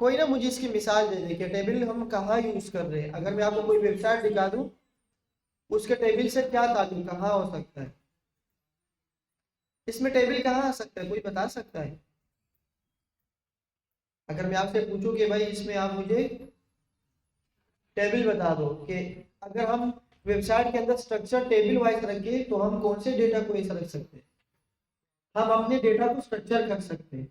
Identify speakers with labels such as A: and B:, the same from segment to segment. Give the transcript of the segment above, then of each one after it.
A: कोई ना मुझे इसकी मिसाल दे दे कि टेबल हम कहाँ यूज कर रहे हैं। अगर मैं आपको कोई वेबसाइट दिखा दूं, उसके टेबल से क्या ताल्लुक, कहाँ हो सकता है, इसमें टेबल कहाँ आ सकता है, कोई बता सकता है? अगर मैं आपसे पूछूं कि भाई इसमें आप मुझे टेबल बता दो, कि अगर हम वेबसाइट के अंदर स्ट्रक्चर टेबल वाइज रखें तो हम कौन से डेटा को ऐसा रख सकते हैं, हम अपने डेटा को स्ट्रक्चर कर सकते हैं।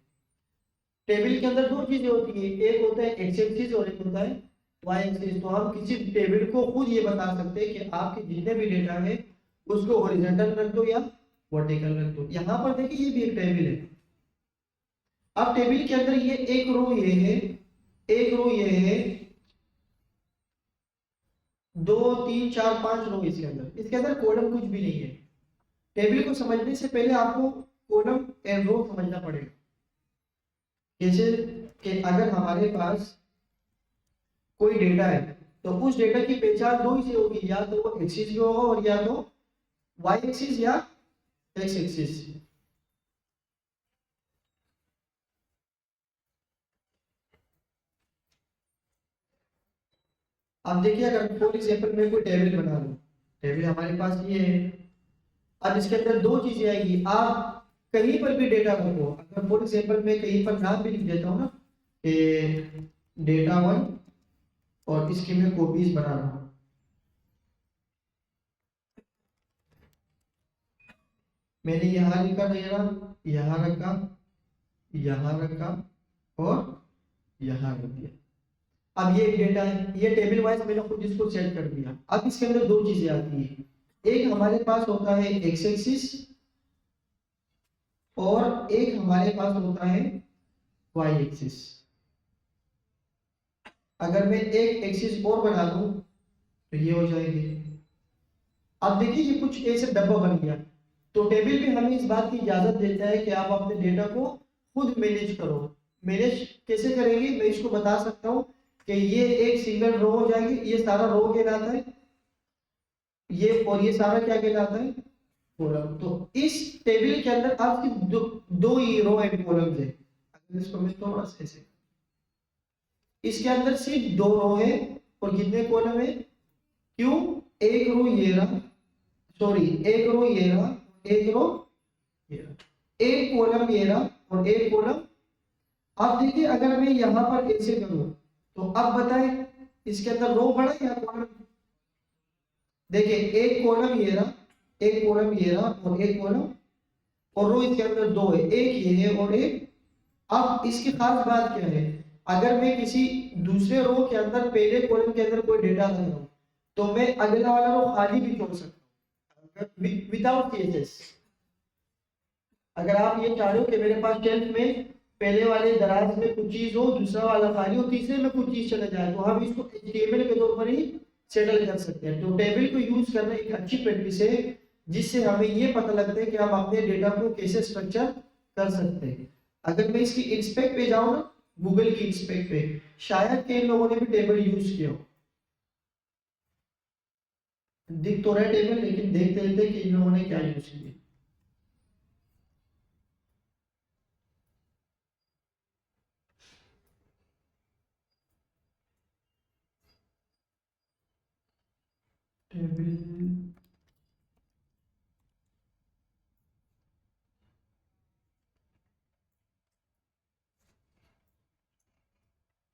A: टेबल के अंदर दो चीजें होती है, एक होता है एक्स एक्सिस और एक होता है वाई एक्सिस। तो हम किसी टेबल को खुद ये बता सकते हैं कि आपके जितने भी डेटा है उसको हॉरिजॉन्टल रख दो या वर्टिकल रख दो। यहाँ पर देखिए ये भी एक टेबल है। अब टेबल के अंदर ये एक रो ये है, एक रो ये है, 2 3 4 5 रो इसके अंदर कॉलम कुछ भी नहीं है। टेबल को समझने से पहले आपको कॉलम एंड रो समझना पड़ेगा। जैसे कि अगर हमारे पास कोई डेटा है तो उस डेटा की पहचान दो ही से होगी, या तो वो एक्सिस में होगा और या तो वाई एक्सिस या एक्स एक्सिस। अब देखिए अगर फॉर एग्जांपल मैं कोई टेबल बना लूं, टेबल हमारे पास ये है। अब इसके अंदर दो चीजें आएगी, आप कहीं पर भी डेटा रखो। अगर फॉर एग्जांपल मैं कहीं पर नाम भी लिख देता हूँ ना कि डेटा 1 और इसकी मैं कॉपीज बना रहा हूँ, मैंने यहाँ लिखा डेटा, यहाँ रखा, यहाँ रखा और यहाँ रख दिया। अब ये एक डेटा है, ये टेबल वाइज मैंने खुद इसको सेट कर दिया। अब इसके अंदर दो चीजें आती है, एक हमारे पास होता है एक्स एक्सिस और एक हमारे पास होता है वाई एक्सिस। अगर मैं एक एक्सिस और बना दूं तो ये हो जाएगी। अब देखिए ये कुछ ऐसे डब्बा बन गया। तो टेबल भी हमें इस बात की इजाजत देता है कि आप अपने डेटा को खुद मैनेज करो। मैनेज कैसे करेंगे, मैं इसको बता सकता हूँ कि ये एक सिंगल रो हो जाएगी, ये सारा रो कहलाता है, ये और ये सारा क्या कहलाता है, कॉलम। तो इस टेबल के अंदर आपकी दो ही रो एंड कॉलम है। अगर इसको मैं थोड़ा सा ऐसे, इसके अंदर सिर्फ दो रो है और कितने कॉलम है, क्यों, एक रो ये रहा, सॉरी एक रो ये रहा, एक रो ये रहा, एक कॉलम ये रहा और एक कॉलम। अब देखिए अगर मैं यहां पर कैसे करूं, तो अब बताएं इसके अंदर रो बड़ा या कॉलम। देखिए एक कॉलम ये रहा, एक कॉलम ये रहा और एक कॉलम, और रो इसके अंदर दो है, एक ये है और एक। अब इसकी खास बात क्या है, अगर मैं किसी दूसरे रो के अंदर पहले कॉलम के अंदर कोई डेटा रख रहा हूं तो मैं अगला वाला रो खाली भी छोड़ सकता हूं विदाउट चेंजेस। अगर आप ये चाह रहे हो कि मेरे पास शेल्फ में पहले वाले दराज में कुछ चीज हो, दूसरा वाला खाली हो, तीसरे में कुछ चीज चले जाए, तो हम इसको एचटीएमएल के तौर पर ही सेटल कर सकते हैं। तो टेबल को यूज करना एक अच्छी प्रैक्टिस है जिससे हमें ये पता लगता है कि हम अपने डेटा को कैसे स्ट्रक्चर कर सकते हैं। अगर मैं इसकी इंस्पेक्ट पे जाऊं ना, गूगल की इंस्पेक्ट पे, शायद कई लोगों ने भी टेबल यूज किया हो। दिख तो रहा टेबल, लेकिन देखते रहते कि इन लोगों ने क्या यूज किया। टेबल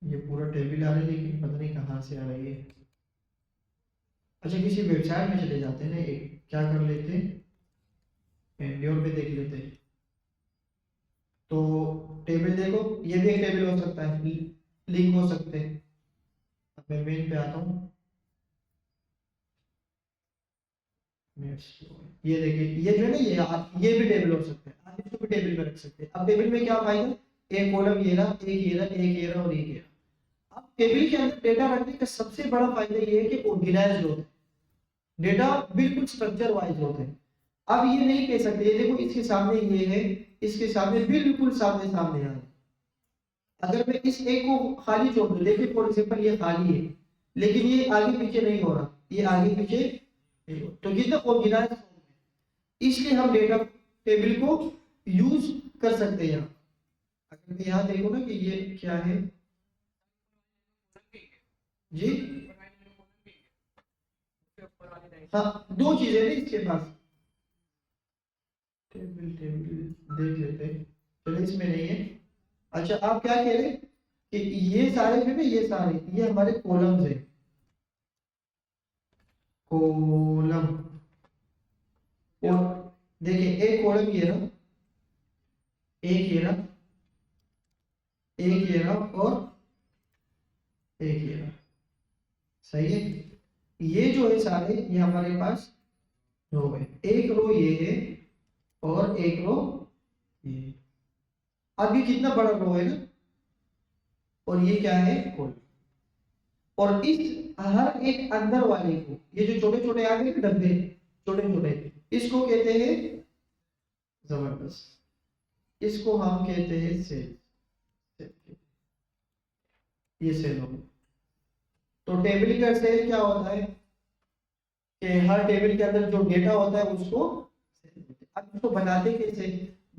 A: ये पूरा टेबल आ रहा है लेकिन पता नहीं कहाँ से आ रही है। अच्छा किसी वेबसाइट में चले जाते हैं ना, एक क्या कर लेते हैं, एंड्योर पे देख लेते हैं। तो टेबल देखो, ये भी एक टेबल हो सकता है, लिंक हो सकते हैं। अब मैं मेन पे आता हूँ, ये देखिए ये जो है ना, ये भी टेबल हो सकता है, आप इसको भी टेबल में रख सकते हैं। अब टेबल में क्या फायदा, एक कॉलम ये रहा, एक ये रहा, एक ये रहा और एक ये रहा। अब टेबल के अंदर डेटा रखने का सबसे बड़ा फायदा ये है कि ऑर्गेनाइज्ड होता है, डेटा बिल्कुल स्ट्रक्चर वाइज होते हैं। अब ये नहीं कह सकते, ये देखो इसके सामने ये है, इसके सामने बिल्कुल सामने सामने आ, अगर मैं इस एक को खाली छोड़ दूं, देखिए फॉर एग्जांपल ये खाली है लेकिन ये आगे पीछे नहीं हो रहा, ये आगे पीछे नहीं हो, तो कितना ऑर्गेनाइज, इसलिए हम डेटा टेबल को यूज कर सकते हैं। अगर मैं यहाँ देखो ना कि ये क्या है, जी हाँ, दो चीजें नहीं इसके पास, टेबल टेबल देख लेते हैं, चलो इसमें नहीं है। अच्छा आप क्या कह रहे हैं कि ये सारे जो है ना, ये सारे ये हमारे कॉलम्स है, कॉलम। और देखिए एक कॉलम ये रहा, एक ये रहा, एक ये रहा और एक ये रहा, सही है। ये जो है सारे ये हमारे पास रो है, एक रो ये है और एक रो ये। अब ये कितना बड़ा रो है ना, और ये क्या है कॉलम। और इस हर एक अंदर वाले को, ये जो छोटे छोटे आ गए डब्बे छोटे छोटे, इसको कहते हैं जबरदस्त, इसको हम कहते हैं सेल। ये सेल हो। तो टेबल का सेल क्या होता है कि हर टेबल के अंदर जो डेटा होता है उसको, अब इसको बनाते कैसे,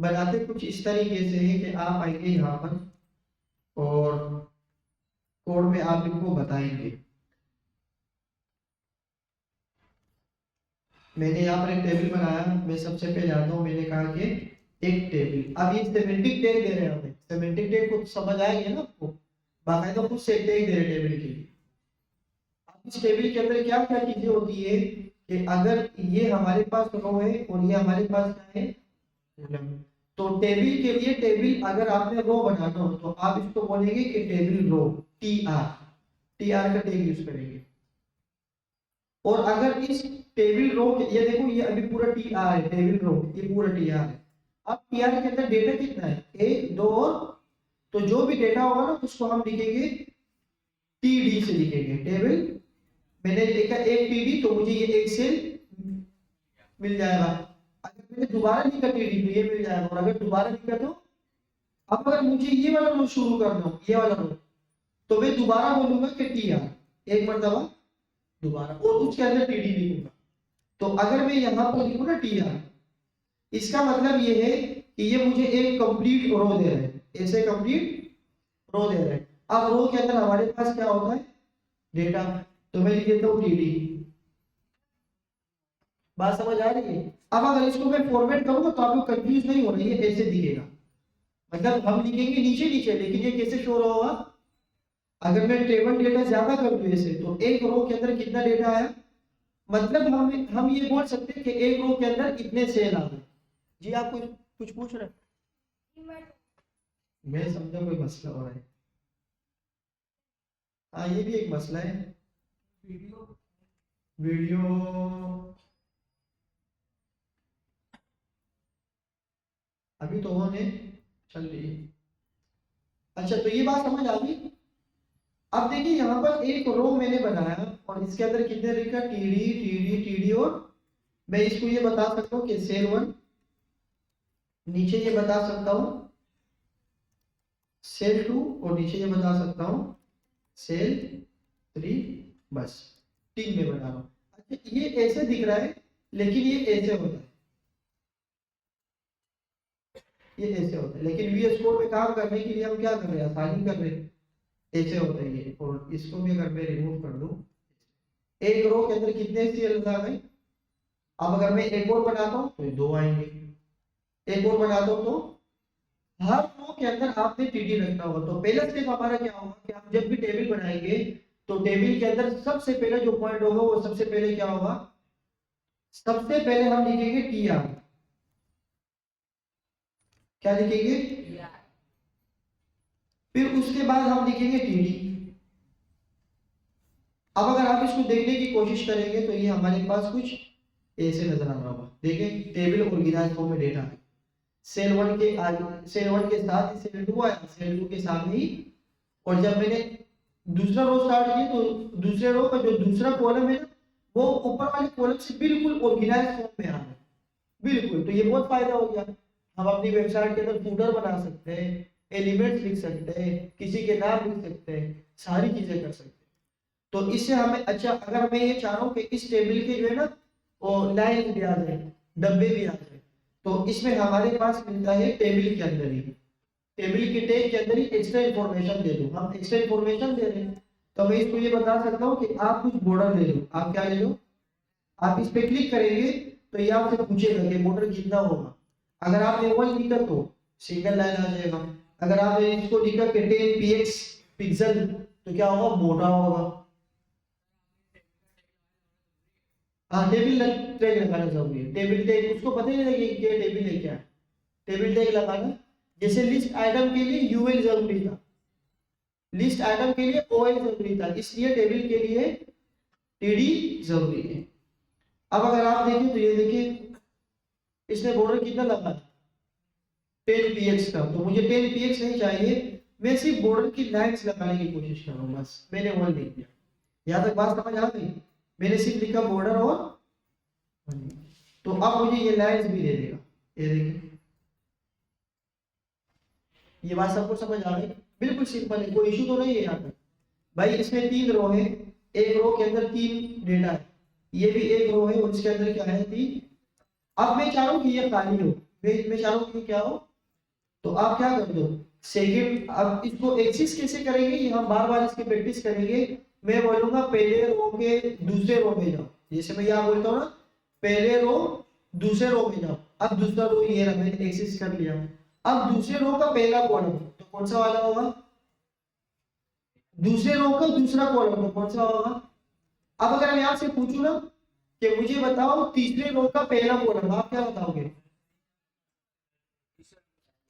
A: बनाते कुछ इस तरीके से है कि आप आएंगे यहाँ पर और कोड में आप इनको बताएंगे। मैंने यहाँ पर एक टेबल बनाया, मैं सबसे पहले आता हूँ, मैंने कहा कि एक टेबल, अब ये सेमेंटिक टैग दे रहे हैं हमें, सेमेंटिक टैग को समझ आएंगे ना आपको, बाकायदा खुद से टैग दे रहे हैं टेबल के लिए। अब इस टेबल के अंदर क्या क्या चीजें होती है कि अगर ये हमारे पास रो है और ये हमारे पास क्या है कॉलम, तो टेबल के लिए, टेबल अगर आपने रो बनाना हो तो आप इसको बोलेंगे कि टेबल रो, टी आर का टैग यूज करेंगे। और अगर इस टेबल रो ये देखो, ये अभी पूरा टी आर है, टेबल रो ये पूरा टी आर है। अब टी आर के अंदर डेटा कितना है, एक दो और, तो जो भी डेटा होगा ना उसको हम लिखेंगे टीडी से लिखेंगे टेबल। मैंने लिखा एक टीडी तो मुझे ये एक सेल मिल जाएगा। अगर मैंने दोबारा लिखा टीडी तो ये मिल जाएगा, और अगर दोबारा लिखा तो, अब अगर मुझे ये वाला रो शुरू करना हो, ये वाला रो, तो मैं दोबारा बोलूंगा कि टी आर, एक मरतबा दोबारा, और उसके अंदर टीडी लिखूंगा। तो अगर मैं यहाँ पर लिखूँ ना टी आर, इसका मतलब ये है कि ये मुझे एक कंप्लीट रो दे रहे हैं, ऐसे कंप्लीट रो दे रहे हैं। अब रो के अंदर हमारे पास क्या होता है डेटा, तो मैं लिख देता हूँ टीडी। बात समझ आ रही है। अब अगर इसको मैं फॉर्मेट करूंगा तो आपको कंफ्यूज नहीं हो रही है, ऐसे दिखेगा, मतलब हम लिखेंगे नीचे नीचे, लेकिन ये कैसे शो होगा, अगर मैं टेबल डेटा ज्यादा कर दूं ऐसे, तो एक रो के अंदर कितना डेटा आया, मतलब हम ये बोल सकते हैं कि एक रो के अंदर इतने सेल आ गए। जी आप कुछ पूछ रहे हैं, मैं समझा कोई मसला हो रहा है। हाँ ये भी एक मसला है। वीडियो अभी तो ऑन है, चल रही है। अच्छा तो ये बात समझ आ गई। अब देखिए यहाँ पर एक रो मैंने बनाया और इसके अंदर कितने लिखा टीडी टीडी टीडी, और मैं इसको ये बता सकता हूँ कि सेल 1, नीचे ये बता सकता हूँ सेल 2, और नीचे ये बता सकता हूँ सेल 3, बस 3 में बना रहा हूँ। अच्छा ये ऐसे दिख रहा है, लेकिन ये ऐसे होता है, ये ऐसे होता है, लेकिन वीएस कोड में काम करने के लिए हम क्या कर रहे हैं, आसानी कर रहे हैं, ऐसे होता है ये। और इसको भी अगर मैं रिमूव कर दूं, एक रो के अंदर कितने सेल्स आ गए। अब अगर मैं एक और बनाता हूं तो 2 आएंगे, एक और बनाता हूं तो, हर रो के अंदर आपने टीडी रखना होगा। तो पहला स्टेप हमारा क्या होगा कि हम जब भी टेबल बनाएंगे तो टेबल के अंदर सबसे पहले जो पॉइंट होगा वो सबसे पहले क्या होगा, सबसे पहले हम लिखेंगे टी आर। क्या लिखेंगे, फिर उसके बाद हम लिखेंगे टीडी। अब अगर आप इसको देखने की कोशिश करेंगे तो ये हमारे पास कुछ ऐसे नजर आ रहा होगा। देखें टेबल ऑर्गेनाइज फॉर्म में डेटा है, सेल 1 के आगे, सेल 1 के साथ ही सेल 2 आया, सेल 2 के साथ ही, और जब मैंने दूसरा रो स्टार्ट किया तो दूसरे रो का जो दूसरा कॉलम है ना, वो ऊपर वाले कॉलम से बिल्कुल ऑर्गेनाइज फॉर्म में आ रहा है, बिल्कुल। तो ये बहुत फायदा हो गया, हम अपनी वेबसाइट के अंदर फूटर बना सकते हैं, एलिमेंट्स लिख सकते हैं, किसी के नाम लिख सकते हैं, सारी चीजें कर सकते हैं। तो इससे हमें, अच्छा अगर मैं ये चाह रहा हूँ कि इस टेबल के जो है ना वो लाइन भी आ जाए, डब्बे भी आ जाए, तो इसमें हमारे पास मिलता है टेबल के अंदर ही, टेबल के टैग के अंदर ही एक्स्ट्रा इंफॉर्मेशन दे दूं, हम एक्स्ट्रा इंफॉर्मेशन दे रहे हैं। तो मैं इसको ये बता सकता हूँ कि आप कुछ बॉर्डर ले लो। आप क्या ले लो, आप इस पे क्लिक करेंगे तो ये आपसे पूछेगा कि बॉर्डर कितना होगा। अगर आपने 1 लिखा तो सिंगल लाइन आ जाएगा। अगर आपने इसको लिखा कि 10 px पिक्सल तो क्या होगा, मोटा होगा। हाँ, टेबल टैग लगाना जरूरी है। टेबल टैग उसको पता ही नहीं लगे कि टेबल है क्या। टेबल टैग लगाना, जैसे लिस्ट आइटम के लिए यूएल जरूरी था, लिस्ट आइटम के लिए ओएल जरूरी था, इसलिए टेबल के लिए टीडी जरूरी है। अब अगर आप देखें तो ये देखिए इसने बॉर्डर कितना लगा, 10 px का। तो मुझे 10 px नहीं चाहिए, मैं सिर्फ बॉर्डर की लाइंस लगाने की कोशिश कर रहा हूँ, बस मैंने 1 लिख दिया। यहाँ तक बात समझ आ गई? मैंने सिर्फ लिखा बॉर्डर और 1। तो अब मुझे ये लाइंस भी दे देगा। ये देखिए, ये बात सबको समझ आ गई? बिल्कुल सिंपल है, कोई इशू तो नहीं है यहाँ पर। भाई इसमें 3 रो है, एक रो के अंदर 3 डेटा है, ये भी एक रो है और इसके अंदर क्या है, 3। अब मैं चाह रहा हूँ कि ये खाली हो, मैं चाह रहा हूँ कि क्या हो, तो आप क्या कर दो सेकंड। अब इसको एक्सिस कैसे करेंगे, ये हम बार बार इसकी प्रैक्टिस करेंगे। मैं बोलूंगा पहले रो के दूसरे रो में जाओ, जैसे मैं यहाँ बोलता हूँ ना, पहले रो दूसरे रो में जाओ। अब दूसरा रो ये रहा, मैंने एक्सिस कर लिया। अब दूसरे रो का पहला कॉलम तो कौन सा वाला होगा, दूसरे रो का दूसरा कॉलम तो कौन सा होगा। अब अगर मैं आपसे पूछूं ना कि मुझे बताओ तीसरे रो का पहला कॉलम, आप क्या बताओगे?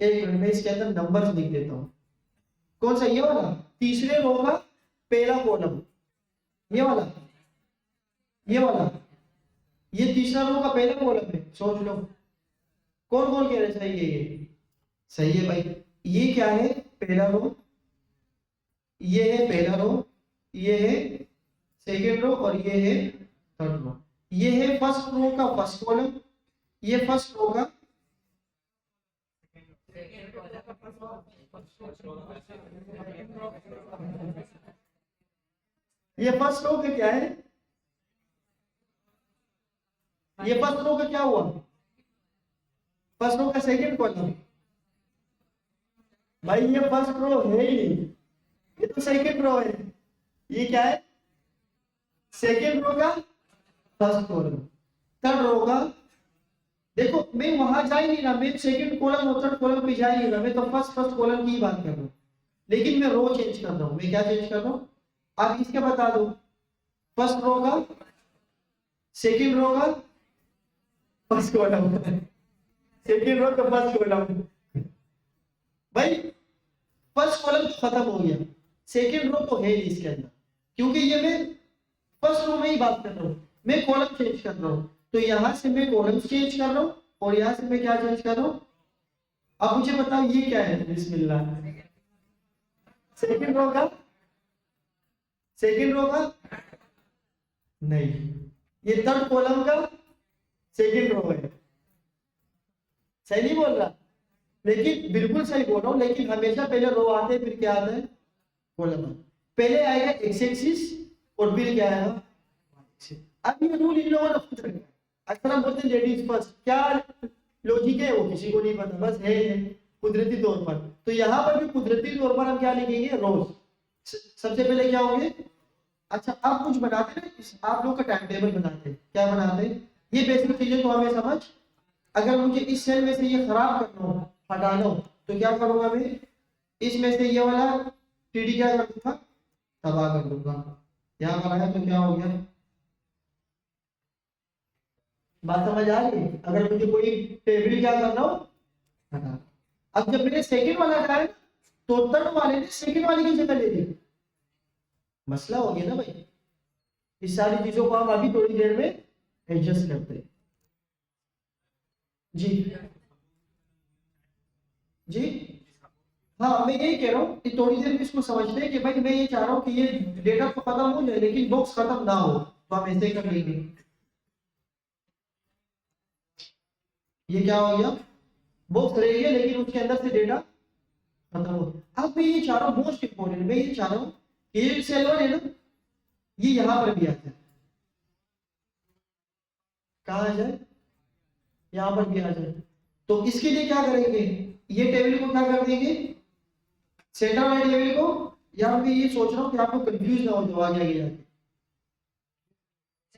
A: एक मिनट में इसके अंदर नंबर्स लिख देता हूं। कौन सा, ये वाला तीसरे रो का पहला कॉलम, ये वाला, ये वाला, ये तीसरा रो का पहला कॉलम है। सोच लो कौन कौन कह रहे सही है, ये सही है भाई। ये क्या है, पहला रो, ये है पहला रो, ये है सेकेंड रो और ये है थर्ड रो। ये है फर्स्ट रो का फर्स्ट कॉलम, ये फर्स्ट रो का ये फर्स्ट रो का क्या है, ये फर्स्ट रो का क्या हुआ, फर्स्ट रो का सेकेंड कॉलम। भाई ये फर्स्ट रो है ही नहीं, ये तो सेकेंड रो है। ये क्या है, सेकेंड रो का फर्स्ट कॉलम। थर्ड रो का, देखो मैं वहां जा ही नहीं रहा, मैं सेकंड कॉलम और थर्ड कॉलम पे जा ही नहीं रहा, मैं तो फर्स्ट कॉलम की ही बात कर रहा हूँ। लेकिन मैं रो चेंज कर रहा हूँ। मैं क्या चेंज कर रहा हूँ, आप इसके बता दो। फर्स्ट रो का सेकंड रो का फर्स्ट कॉलम, सेकंड रो का फर्स्ट कॉलम। भाई फर्स्ट कॉलम तो खत्म हो गया, सेकंड रो तो है ही इसके अंदर, क्योंकि ये मैं फर्स्ट रो में ही बात कर रहा हूँ, मैं कॉलम चेंज कर रहा हूँ। तो यहां से मैं कॉलम चेंज कर रहा हूँ और यहां से मैं क्या चेंज कर रहा हूँ। अब मुझे बताओ ये क्या है, बिस्मिल्लाह, सेकंड रो का, सेकंड रो का नहीं, ये थर्ड कॉलम का सेकंड रो है। सही नहीं बोल रहा, लेकिन बिल्कुल सही बोल रहा हूँ। लेकिन हमेशा पहले रो आते हैं, फिर क्या आता है, कॉलम। पहले आएगा एक्स एक्सिस और फिर क्या आएगा। अब ये रूल इन लोगों ने खुद रखा है। अक्सर हम बोलते हैं लेडीज फर्स्ट, क्या लॉजिक है वो किसी को नहीं पता, बस है कुदरती तौर पर। तो यहाँ पर भी कुदरती तौर पर हम क्या लिखेंगे, रोज। सबसे पहले क्या होंगे, अच्छा अब कुछ बनाते हैं, आप लोग का टाइम टेबल बनाते हैं, क्या बनाते हैं, ये बेसिक चीजें तो हमें समझ। अगर मुझे इस सेल में से ये खराब करना हो, हटाना हो, तो क्या करूंगा मैं, इसमें से ये वाला टीडी क्या कर दूंगा, तबाह कर दूंगा। यहाँ पर आया तो क्या हो गया, बात समझ आ रही है। अगर मुझे कोई टेबल क्या करना हो, हटा। अब जब मैंने सेकंड वाला हटाया तो थर्ड वाले ने सेकंड वाले की जगह ले ली, मसला हो गया ना भाई। इस सारी चीजों को हम अभी थोड़ी देर में एडजस्ट करते हैं। जी जी, हाँ मैं यही कह रहा हूँ कि थोड़ी देर में इसको समझते हैं कि भाई मैं ये चाह रहा हूँ कि ये डेटा तो खत्म हो जाए लेकिन बॉक्स खत्म ना हो, तो हम ऐसे ही कर लेंगे। ये क्या हो गया, बॉक्स रह गया लेकिन उसके अंदर से डेटा खत्म हो। अब मैं ये चाह रहा हूँ, मोस्ट इंपोर्टेंट, मैं ये चाह रहा हूँ कि ये सेल वन है ना, ये यहां पर भी आ जाए। कहा आ जाए, यहां पर भी आ जाए। तो इसके लिए क्या करेंगे, ये टेबल को क्या कर देंगे, सेंटर वाले टेबल को यार मैं ये सोच रहा हूँ कि आपको कंफ्यूज ना हो जाओ आगे आगे जाके।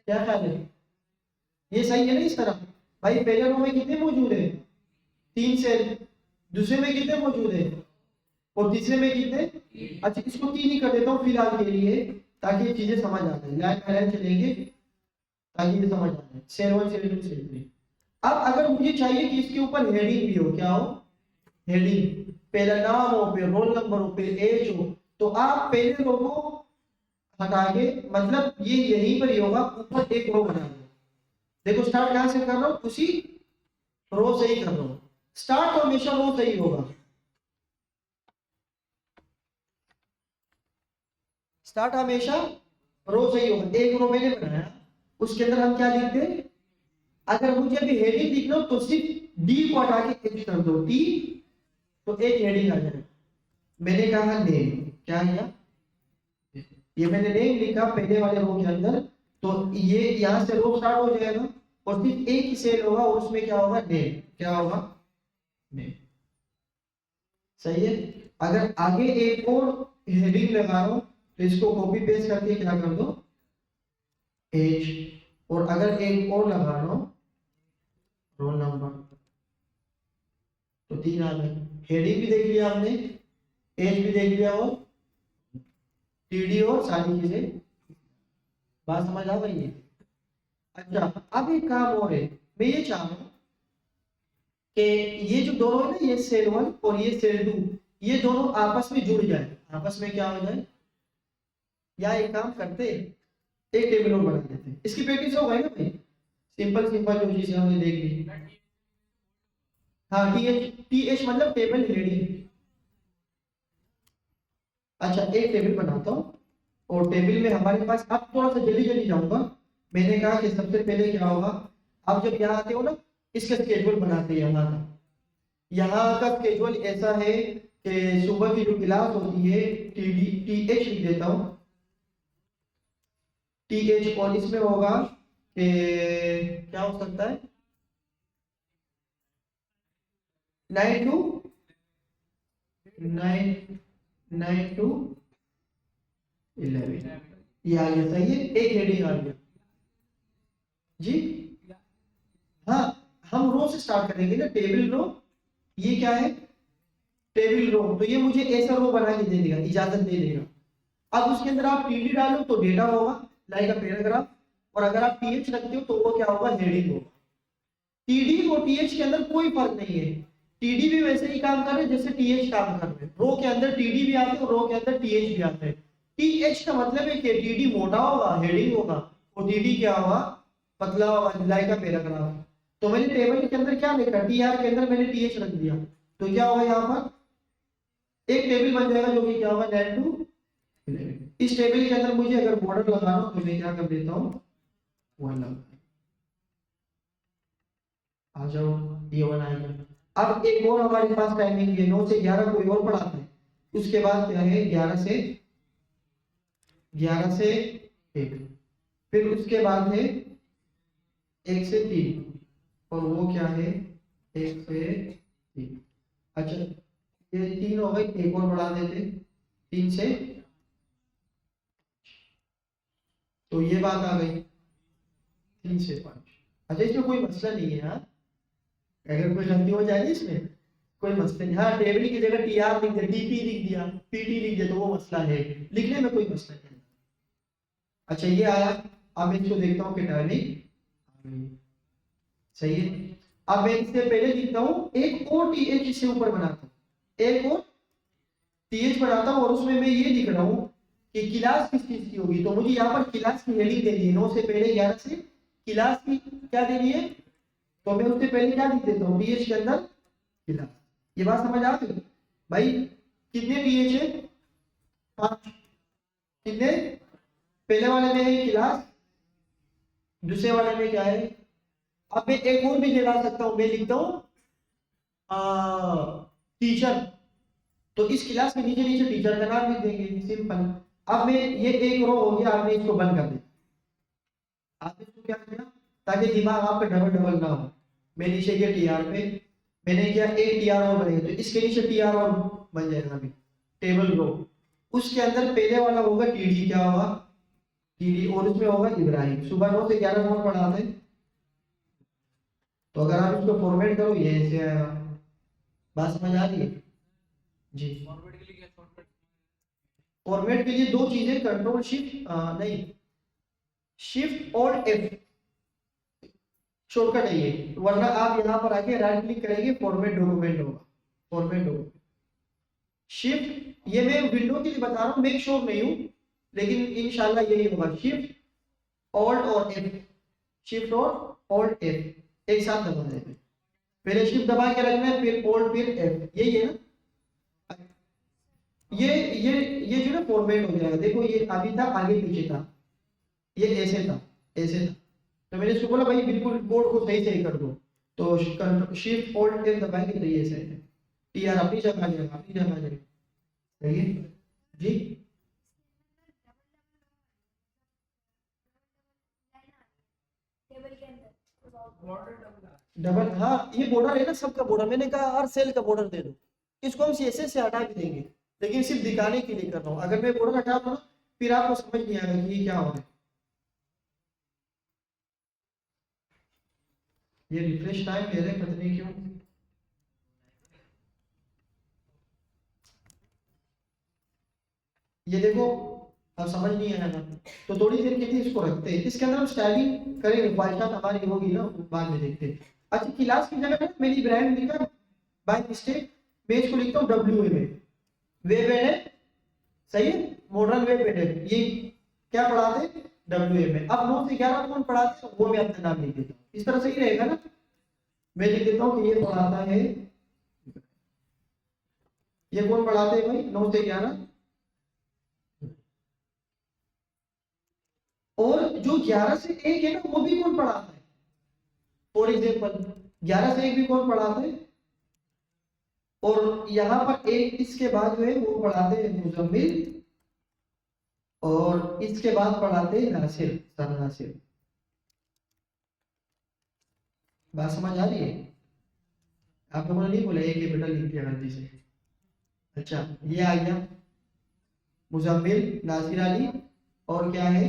A: क्या ख्याल है? ये सही है ना इस तरह? भाई पहले रो में कितने मौजूद है? 3 सेल। दूसरे में कितने मौजूद है? और तीसरे में कितने? अच्छा इसको 3 ही कर देता हूँ फिलहाल के लिए, ताकि ये चीजें समझ आ जाए, लाइन बाय लाइन चलेंगे ताकि ये समझ आ जाए। Cell 1 cell 2 cell 3। अब अगर मुझे चाहिए कि इसके ऊपर हेडिंग भी हो, क्या हो? हेडिंग, पहला नाम हो, फिर रोल नंबर हो, फिर एज हो, तो आप पहले रो को हटा के, मतलब ये यहीं पर ही होगा, ऊपर एक रो बना दो। देखो स्टार्ट कहां से कर रहा हूं, उसी रो से ही कर रहा हूं। स्टार्ट तो हमेशा रो से ही होगा, स्टार्ट हमेशा रो से ही होगा। एक रो मैंने बनाया, उसके अंदर हम क्या लिखते हैं? अगर मुझे अभी हेडिंग लिखना हो तो सिर्फ डी को हटा के एच कर दो, टी, तो एक हेडिंग आ जाए। मैंने कहा नेम, क्या किया? ये मैंने नेम लिखा पहले वाले रो के अंदर, तो ये यहां से रो स्टार्ट हो जाएगा, और सिर्फ एक ही सेल होगा और उसमें क्या होगा? नेम। क्या होगा? नेम। सही है। अगर आगे एक और हेडिंग लगा रहा हूं तो इसको कॉपी पेस्ट करके क्या कर दो? एज। और अगर एक और लगा रहा हूं, रोल नंबर, तो 3 आ गए। हेडिंग भी देख लिया आपने, एज भी देख लिया, और टीडी और सारी चीजें। बात समझ आ गई है? अच्छा अब एक काम और है, मैं ये चाह रहा हूं कि ये जो दोनों है ना, ये सेल 1 और ये सेल 2, ये दोनों आपस में जुड़ जाए। आपस में क्या हो जाए? या एक काम करते, एक टेबल और बना देते हैं। इसकी प्रैक्टिस हो गई ना भाई? सिंपल सिंपल जो चीजें हमने देख ली। हाँ टीएच, टीएच मतलब टेबल हेडिंग। अच्छा एक टेबल बनाता हूँ, और टेबल में हमारे पास, अब थोड़ा सा जल्दी जल्दी जाऊंगा। मैंने कहा कि सबसे पहले क्या होगा, अब जब यहाँ आते हो ना, इसका स्केड्यूल बनाते हैं। यहाँ का स्केड्यूल ऐसा है कि सुबह की जो क्लास होती है, टी टी एच लिख देता हूँ, टी एच, और इसमें होगा कि क्या हो सकता है, 9 to 11, ये आ गया। सही है, एक हेडिंग आ गया जी। हाँ हम रो से स्टार्ट करेंगे ना, टेबल रो। ये क्या है? टेबल रो, तो ये मुझे ऐसा रो बना के दे देगा, इजाजत दे देगा। अब उसके अंदर आप टीडी डालो तो डेटा होगा, लाइक अ पैराग्राफ, और अगर आप टीएच रखते हो तो वो क्या होगा? हेडिंग होगा। टीडी और टीएच के अंदर कोई फर्क नहीं है, टीडी भी वैसे ही काम कर रहे हैं जैसे टीएच काम कर रहे हैं। रो के अंदर टीडी भी आते हैं और रो के अंदर टीएच भी आते हैं। टीएच का मतलब है कि टीडी मोटा होगा, हेडिंग होगा, और टीडी क्या होगा? पतला होगा, लाइक अ पैराग्राफ। तो मैंने टेबल के अंदर क्या लिखा? टीआर के अंदर मैंने टीएच रख दिया, तो क्या होगा? यहाँ पर एक टेबल बन जाएगा, जो कि क्या होगा? 9 to 11। इस टेबल के अंदर मुझे अगर बॉर्डर लगाना हो तो मैं क्या कर देता हूँ? 1 आ जाओ, ये 1 आएगा। अब एक और हमारे पास टाइमिंग है, 9 से 11 कोई और पढ़ाता है, उसके बाद क्या है? 11 से 1, फिर उसके बाद है 1 से 3, और वो क्या है? 1 से 3। अच्छा ये 3 हो गई, एक और बढ़ा देते 3 से, तो ये बात आ गई 3 से 5। अच्छा इसमें कोई मसला नहीं है। हाँ अगर कोई गलती हो जाए इसमें कोई मसला नहीं। हाँ टेबल की जगह टीआर लिख दिया, टीपी लिख दिया, पीटी लिख दिया, तो वो मसला है, लिखने में कोई मसला नहीं। अच्छा ये आया। अब इसको देखता हूँ कि टाइमिंग सही है। अब मैं इससे पहले लिखता हूँ एक और टीएच, इससे ऊपर बनाता हूँ एक और टीएच बनाता हूँ, और उसमें मैं ये लिख रहा हूँ कि क्लास किस चीज की होगी। तो मुझे यहाँ पर क्लास की हेडिंग देनी है, 9 से पहले 11 से क्लास की क्या देनी है, तो मैं उससे पहले क्या लिख देता हूँ? टीएच के अंदर क्लास। ये बात समझ आ गई भाई? कितने टीएच है? 5। कितने? पहले वाले में है क्लास, दूसरे वाले में क्या है? अब मैं एक और भी लगा सकता हूँ, मैं लिखता हूँ टीचर, तो इस क्लास के नीचे नीचे टीचर का नाम लिख देंगे, सिंपल। अब मैं ये एक रो हो गया, आपने इसको बंद कर दिया। आपने इसको क्या किया ताकि दिमाग आपका डबल डबल ना हो? मैं नीचे गया टीआर पे, मैंने किया एक टीआर और बनेगा, तो इसके नीचे टीआर और बन जाएगा अभी, टेबल रो। उसके अंदर पहले वाला होगा टीडी, क्या होगा टीडी, और उसमें होगा इब्राहिम। सुबह 9 से 11 कौन पढ़ाते? तो अगर आप इसको फॉर्मेट करो ये ऐसे आएगा। बात समझ आ रही है जी? फॉर्मेट के लिए दो चीजें, कंट्रोल शिफ्ट नहीं, शिफ्ट और एफ, शॉर्टकट है ये। वरना आप यहाँ पर आके राइट क्लिक करेंगे, फॉर्मेट डॉक्यूमेंट होगा, फॉर्मेट डॉक्यूमेंट। शिफ्ट, ये मैं विंडो के लिए बता रहा हूँ, मेक श्योर नहीं हूँ, लेकिन इंशाल्लाह यही होगा। शिफ्ट ऑल्ट और एफ, शिफ्ट और ऑल्ट एफ एक साथ दबा देते, पहले शिफ्ट दबा के रखना है, फिर ऑल्ट, फिर एफ, यही है ना? ये जो ना फॉर्मेट हो जाएगा। देखो ये अभी था, आगे पीछे था, ये ऐसे था, ऐसे था। तो मैंने इसको बोला भाई बिल्कुल कोड को सही सही कर दो, तो शिफ्ट ऑल्ट एफ दबाएंगे तो ये सही है। टी आर अपनी जगह आ जाएगा, अपनी जगह आ जाएगा। सही है जी? डबल, हाँ ये बॉर्डर है ना, सबका बॉर्डर, मैंने कहा हर सेल का बॉर्डर दे दो। इसको हम सीएसएस से हटा भी देंगे, लेकिन सिर्फ दिखाने के लिए कर रहा हूँ। अगर मैं बॉर्डर हटा दूँ फिर आपको समझ नहीं आएगा कि ये क्या हो रहा है। ये रिफ्रेश टाइम ले रहे हैं, पता नहीं क्यों। ये देखो, अब समझ नहीं आया ना, तो थोड़ी देर के लिए इसको रखते हैं। इसके अंदर हम स्टाइलिंग करेंगे, बादशाह हमारी होगी ना, बाद में देखते हैं। अच्छा, क्लास की जगह ना मेरी ब्रांड लिखा बाय मिस्टेक, मैं इसको लिखता हूँ डब्ल्यू में, वेब एड है, सही है, मॉडर्न वेब एड है। ये क्या पढ़ाते? डब्ल्यू में। अब 9 से 11 कौन पढ़ाते हैं वो मैं अपना नाम लिख देता हूँ, इस तरह सही रहेगा ना? मैं लिख देता हूँ कि ये पढ़ाता है, ये कौन पढ़ाते हैं भाई 9 से 11। और जो 11 से 1 है ना, वो भी कौन पढ़ाता है? फॉर एग्जाम्पल 11 से 1 भी कौन पढ़ाते हैं? और यहाँ पर एक इसके बाद जो है वो पढ़ाते हैं मुजम्मिल, और इसके बाद पढ़ाते हैं नासिर, सर नासिर। बात समझ आ रही है? आप लोगों ने नहीं बोला एक कैपिटल लिख दिया गलती से? अच्छा, ये आ गया मुजम्मिल, नासिर अली, और क्या है?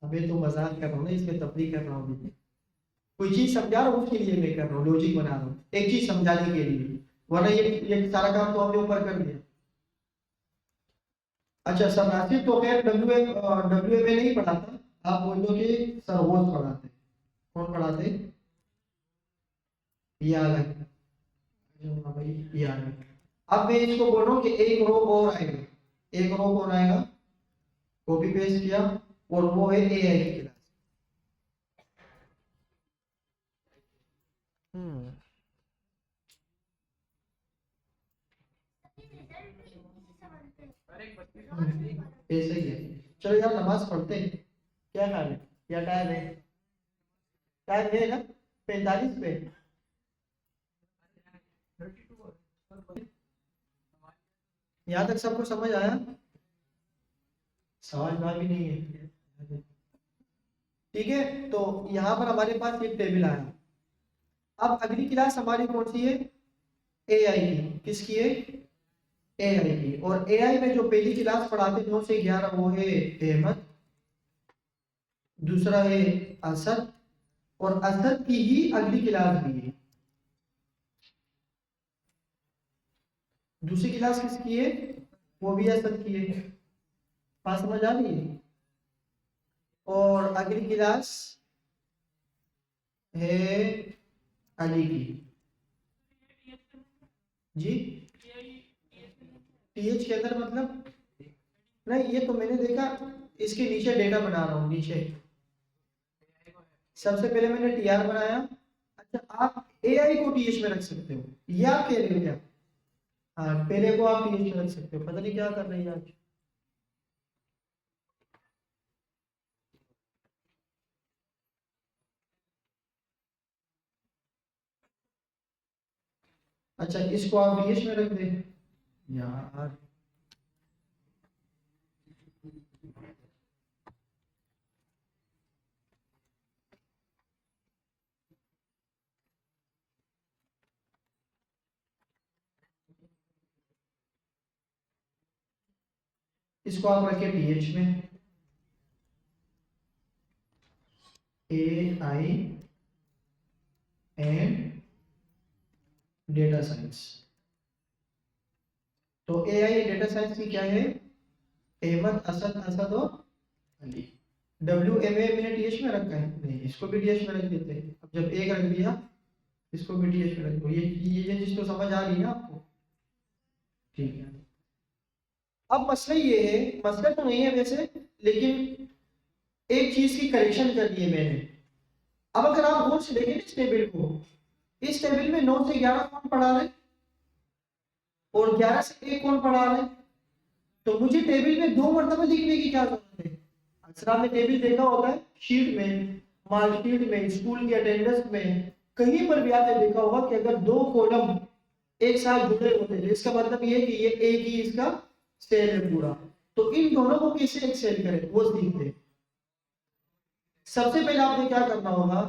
A: अबे तो मजाक कर रहा हूँ ना, इसमें तफरीक कर रहा हूँ। कोई चीज समझा रहा हूँ उसके लिए मैं कर रहा हूँ, लॉजिक बना रहा हूँ एक चीज समझाने के लिए, वरना ये सारा काम तो हमने ऊपर कर दिया। अच्छा, सर नासिर तो खैर डब्ल्यू ए में नहीं पढ़ाता, आप बोल दो कि सरवोज पढ़ाते। कौन पढ़ाते? ये आ गए, हाँ भाई ये आ गए। अब मैं इसको बोल रहा हूँ कि एक रो और आएगा, एक रो कौन आएगा? कॉपी पेस्ट किया, और वो है एआई की क्लास। हम्म, ऐसे ही है। चलो यार नमाज पढ़ते हैं, क्या खा रहे? या टाइम है? टाइम है ना 45 पे? यहाँ तक सबको समझ आया? सवाल जवाब भी नहीं है, ठीक है। तो यहाँ पर हमारे पास एक टेबल आया। अब अगली क्लास हमारी कौन सी है? एआई की। किसकी है? एआई की। और एआई में जो पहली क्लास पढ़ाते 9 से 11 वो है अहमद, दूसरा है असद, और असद की ही अगली क्लास भी है। दूसरी क्लास किसकी है? वो भी असद की है। बात समझ आ रही है? और अगली क्लास है अली की। जी, टीएच के अंदर मतलब? नहीं, ये तो मैंने देखा, इसके नीचे डेटा बना रहा हूँ नीचे। सबसे पहले मैंने टीआर बनाया। अच्छा, आप एआई को टीएच में रख सकते हो, ये आप कह रहे हो क्या? हाँ, पहले को आप टीएच में रख सकते हो, पता नहीं क्या कर रही है आज। अच्छा, इसको आप टीएच में रख दे यार। इसको आप रखिए टीएच में, AI एंड डेटा साइंस। तो AI एंड डेटा साइंस की क्या है, अहमद, असद, असद और अली। WMA मैंने टीएच में रखा है, नहीं इसको भी टीएच में रख देते हैं। अब जब एक रख दिया इसको भी टीएच में रख दो। ये चीज तो समझ आ रही है ना आपको, ठीक है। अब मसला ये है, मसला तो नहीं है वैसे, लेकिन एक चीज की करेक्शन कर दी है मैंने। अब अगर आप गौर से देखें इस टेबल को, इस टेबल में 9 से 11 कौन पढ़ा रहे और 11 से 1 कौन पढ़ा रहे, तो मुझे टेबल में 2 मरतबा लिखने की क्या जरूरत है। अक्सर आपने टेबल देखा होता है शीट में, मार्कशीट में, स्कूल की अटेंडेंस में, कहीं पर भी आपने देखा होगा कि अगर 2 कॉलम एक साथ जुड़े होते हैं, इसका मतलब ये है कि ये एक ही इसका सेल है पूरा। तो इन दोनों को कैसे एक सेल करें वो सीखते हैं। सबसे पहले आपने क्या करना होगा,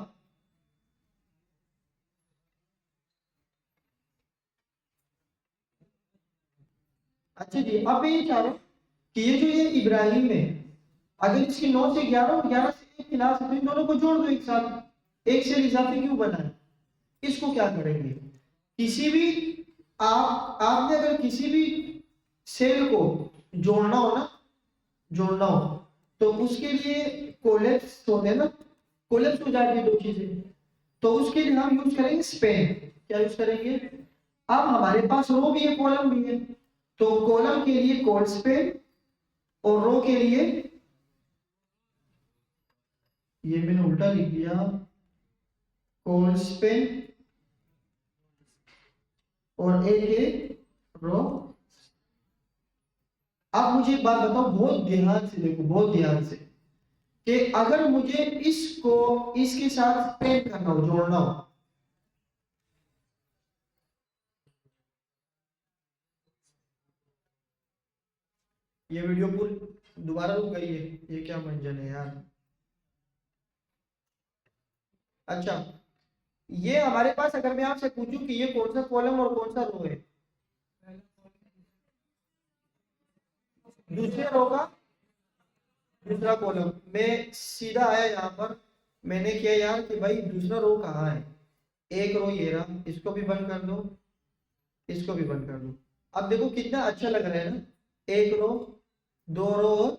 A: अच्छा जी आप ये चाह रहे हो कि ये जो ये इब्राहिम है, अगर इसकी 9 से 11 और 11 से 1 क्लास है तो इन दोनों को जोड़ दो एक साथ, एक सेल इजाफी क्यों बनाए। इसको क्या करेंगे, किसी भी आपने अगर किसी भी सेल को जोड़ना हो ना, जोड़ना हो तो उसके लिए कोलेप्स होते हैं ना, कोलेप्स हो जाएगी 2 चीजें, तो उसके लिए हम यूज करेंगे स्पेन। क्या यूज करेंगे, अब हमारे पास रो भी है कॉलम भी है, तो कॉलम के लिए कोल स्पेन और रो के लिए, ये मैंने उल्टा लिख दिया, कोल स्पेन और एक रो। अब मुझे एक बात बताओ, बहुत ध्यान से देखो, बहुत ध्यान से, कि अगर मुझे इसको इसके साथ स्पेन करना हो, जोड़ना हो, ये वीडियो पूरी दोबारा रुक गई है, ये क्या मंजन है यार। अच्छा, ये हमारे पास अगर मैं आपसे पूछूं कि ये कौन सा कॉलम और कौन सा रो है, दूसरे रो का दूसरा कॉलम, मैं सीधा आया यहाँ पर, मैंने किया यार कि भाई दूसरा रो कहाँ है, एक रो ये रहा, इसको भी बंद कर दो, इसको भी बंद कर दो। अब देखो कितना अच्छा लग रहा है ना, एक रो, 2 रो,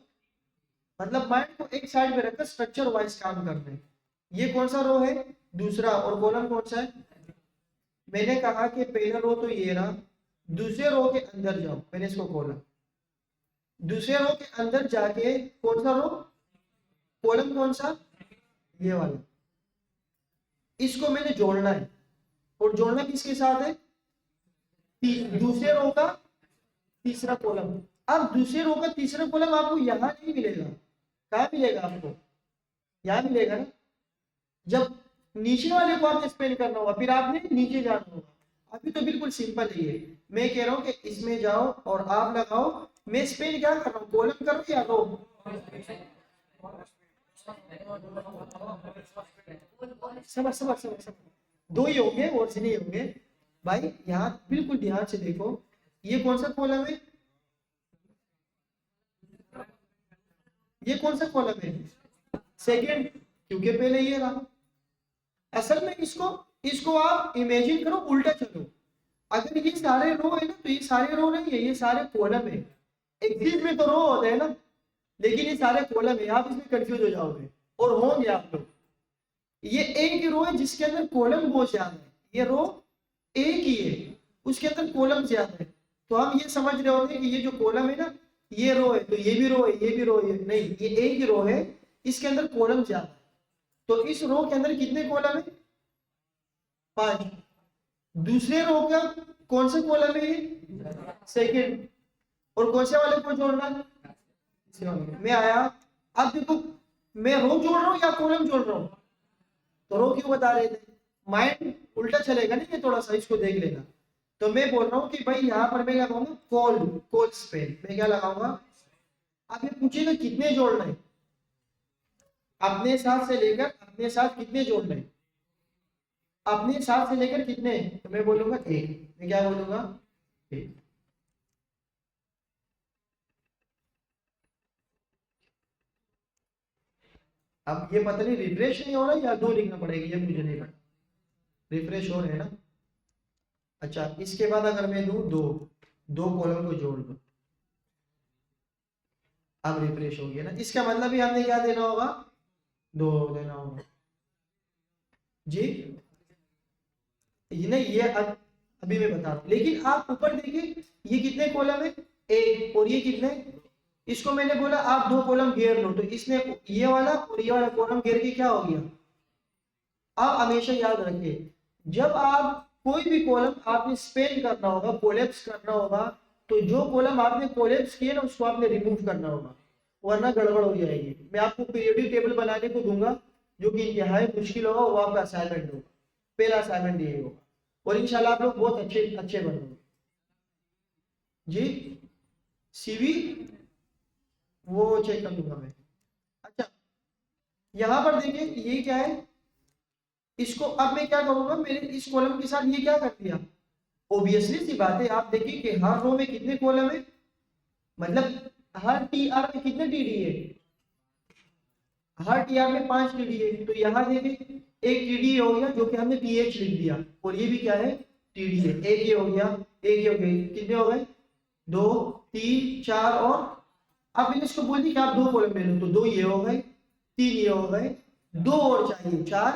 A: मतलब माइंड को एक साइड में रखकर स्ट्रक्चर वाइज काम करना है। ये कौन सा रो है, दूसरा, और कॉलम कौन सा है, मैंने कहा कि पहला रो तो ये रहा, दूसरे रो के अंदर जाओ, मैंने इसको खोला, दूसरे रो के अंदर जाके कौन सा रो, कॉलम कौन सा, ये वाला, इसको मैंने जोड़ना है, और जोड़ना किसके साथ है, दूसरे रो का तीसरा कॉलम। अब दूसरे रो का तीसरा कॉलम आपको यहाँ नहीं मिलेगा, कहाँ मिलेगा आपको, यहाँ मिलेगा ना। जब नीचे वाले को आपने स्पेल करना होगा फिर आपने नीचे जाना होगा। अभी तो बिल्कुल सिंपल ही है, मैं कह रहा हूँ कि इसमें जाओ और आप लगाओ, मैं स्पेल क्या कर रहा हूँ, कॉलम कर रहा हूँ या रो, समझ समझ समझ समझ, दो ही होंगे और से नहीं होंगे भाई। यहाँ बिल्कुल ध्यान से देखो, ये कौन सा कॉलम है, ये कौन सा कॉलम है, सेकंड, क्योंकि पहले ये रहा। असल में इसको इसको आप इमेजिन करो उल्टा चलो, अगर ये सारे रो है ना तो ये सारे रो नहीं है, ये सारे कॉलम है। एक्सिस में तो रो होता है ना, लेकिन ये सारे कॉलम है, आप इसमें कंफ्यूज हो जाओगे और होंगे आप लोग। ये एक ही रो है जिसके अंदर कॉलम बहुत ज्यादा है, ये रो एक ही है उसके अंदर कॉलम ज्यादा है। तो हम ये समझ रहे होते हैं कि ये जो कॉलम है ना, ये रो है तो ये भी रो है, ये भी रो है, नहीं ये एक ही रो है, इसके अंदर कॉलम ज्यादा है। तो इस रो के अंदर कितने कॉलम है, 5। दूसरे रो का कौन सा कॉलम है, ये सेकंड, और कौन से वाले को जोड़ना है, मैं आया। अब देखो मैं रो जोड़ रहा हूँ या कॉलम जोड़ रहा हूँ, तो रो क्यों बता रहे थे, माइंड उल्टा चलेगा नहीं, ये थोड़ा सा इसको देख लेना। तो मैं बोल रहा हूँ कि भाई यहाँ पर मैं लगाऊंगा कॉल, कॉल स्पेल, मैं क्या लगाऊंगा। अब ये पूछेगा कितने जोड़ना है, अपने साथ से लेकर अपने साथ कितने जोड़ना है, अपने साथ से लेकर कितने, तो मैं बोलूंगा एक, मैं क्या बोलूंगा, एक। अब ये पता नहीं रिफ्रेश नहीं हो रहा या 2 लिखना पड़ेगा, ये मुझे नहीं पता। रिफ्रेश हो रहे हैं ना। अच्छा, इसके बाद अगर मैं दूं 2, 2 कॉलम को जोड़ दो, अब रिफ्रेश हो गया ना। इसका मतलब भी हमने क्या देना होगा, 2 देना होगा जी। ये नहीं, ये अभी मैं बता रहा हूँ, लेकिन आप ऊपर देखिए ये कितने कॉलम है, 1, और ये कितने, इसको मैंने बोला आप 2 कॉलम घेर लो, तो इसने ये वाला और ये वाला कॉलम घेर के क्या हो गया। आप हमेशा याद रखिए, जब आप कोई भी कॉलम आपने स्पेन करना होगा, कोलैप्स करना होगा, तो जो कॉलम आपने कोलैप्स किए ना उसको आपने रिमूव करना होगा, वरना गड़बड़ हो जाएगी। मैं आपको पीरियोडिक टेबल बनाने को दूंगा जो कि इंतहाई मुश्किल होगा, वो आपका असाइनमेंट होगा, पहला असाइनमेंट ये होगा, और इंशाल्लाह आप लोग बहुत अच्छे अच्छे बनोगे जी। सीवी वो चेक कर लूंगा मैं। अच्छा, यहाँ पर देखिए ये क्या है, इसको अब मैं क्या करूंगा, मैंने इस कॉलम के साथ ये क्या कर दिया, ऑब्वियसली सी बात है, आप देखिए कि हर रो में कितने कॉलम है, मतलब हर टी आर में कितने टीडी है, हर टी आर में 5 टीडी है। तो यहाँ देखिए एक टीडी हो गया जो कि हमने पीएच लिख दिया, और ये भी क्या है, टीडी है। एक ये हो गया, एक ये हो गया, कितने हो गए, 2 3 4, और अब मैंने इसको बोल दिया कि आप 2 कॉलम ले लो, तो 2 ये हो गए, 3 ये हो गए, 2 और चाहिए, 4,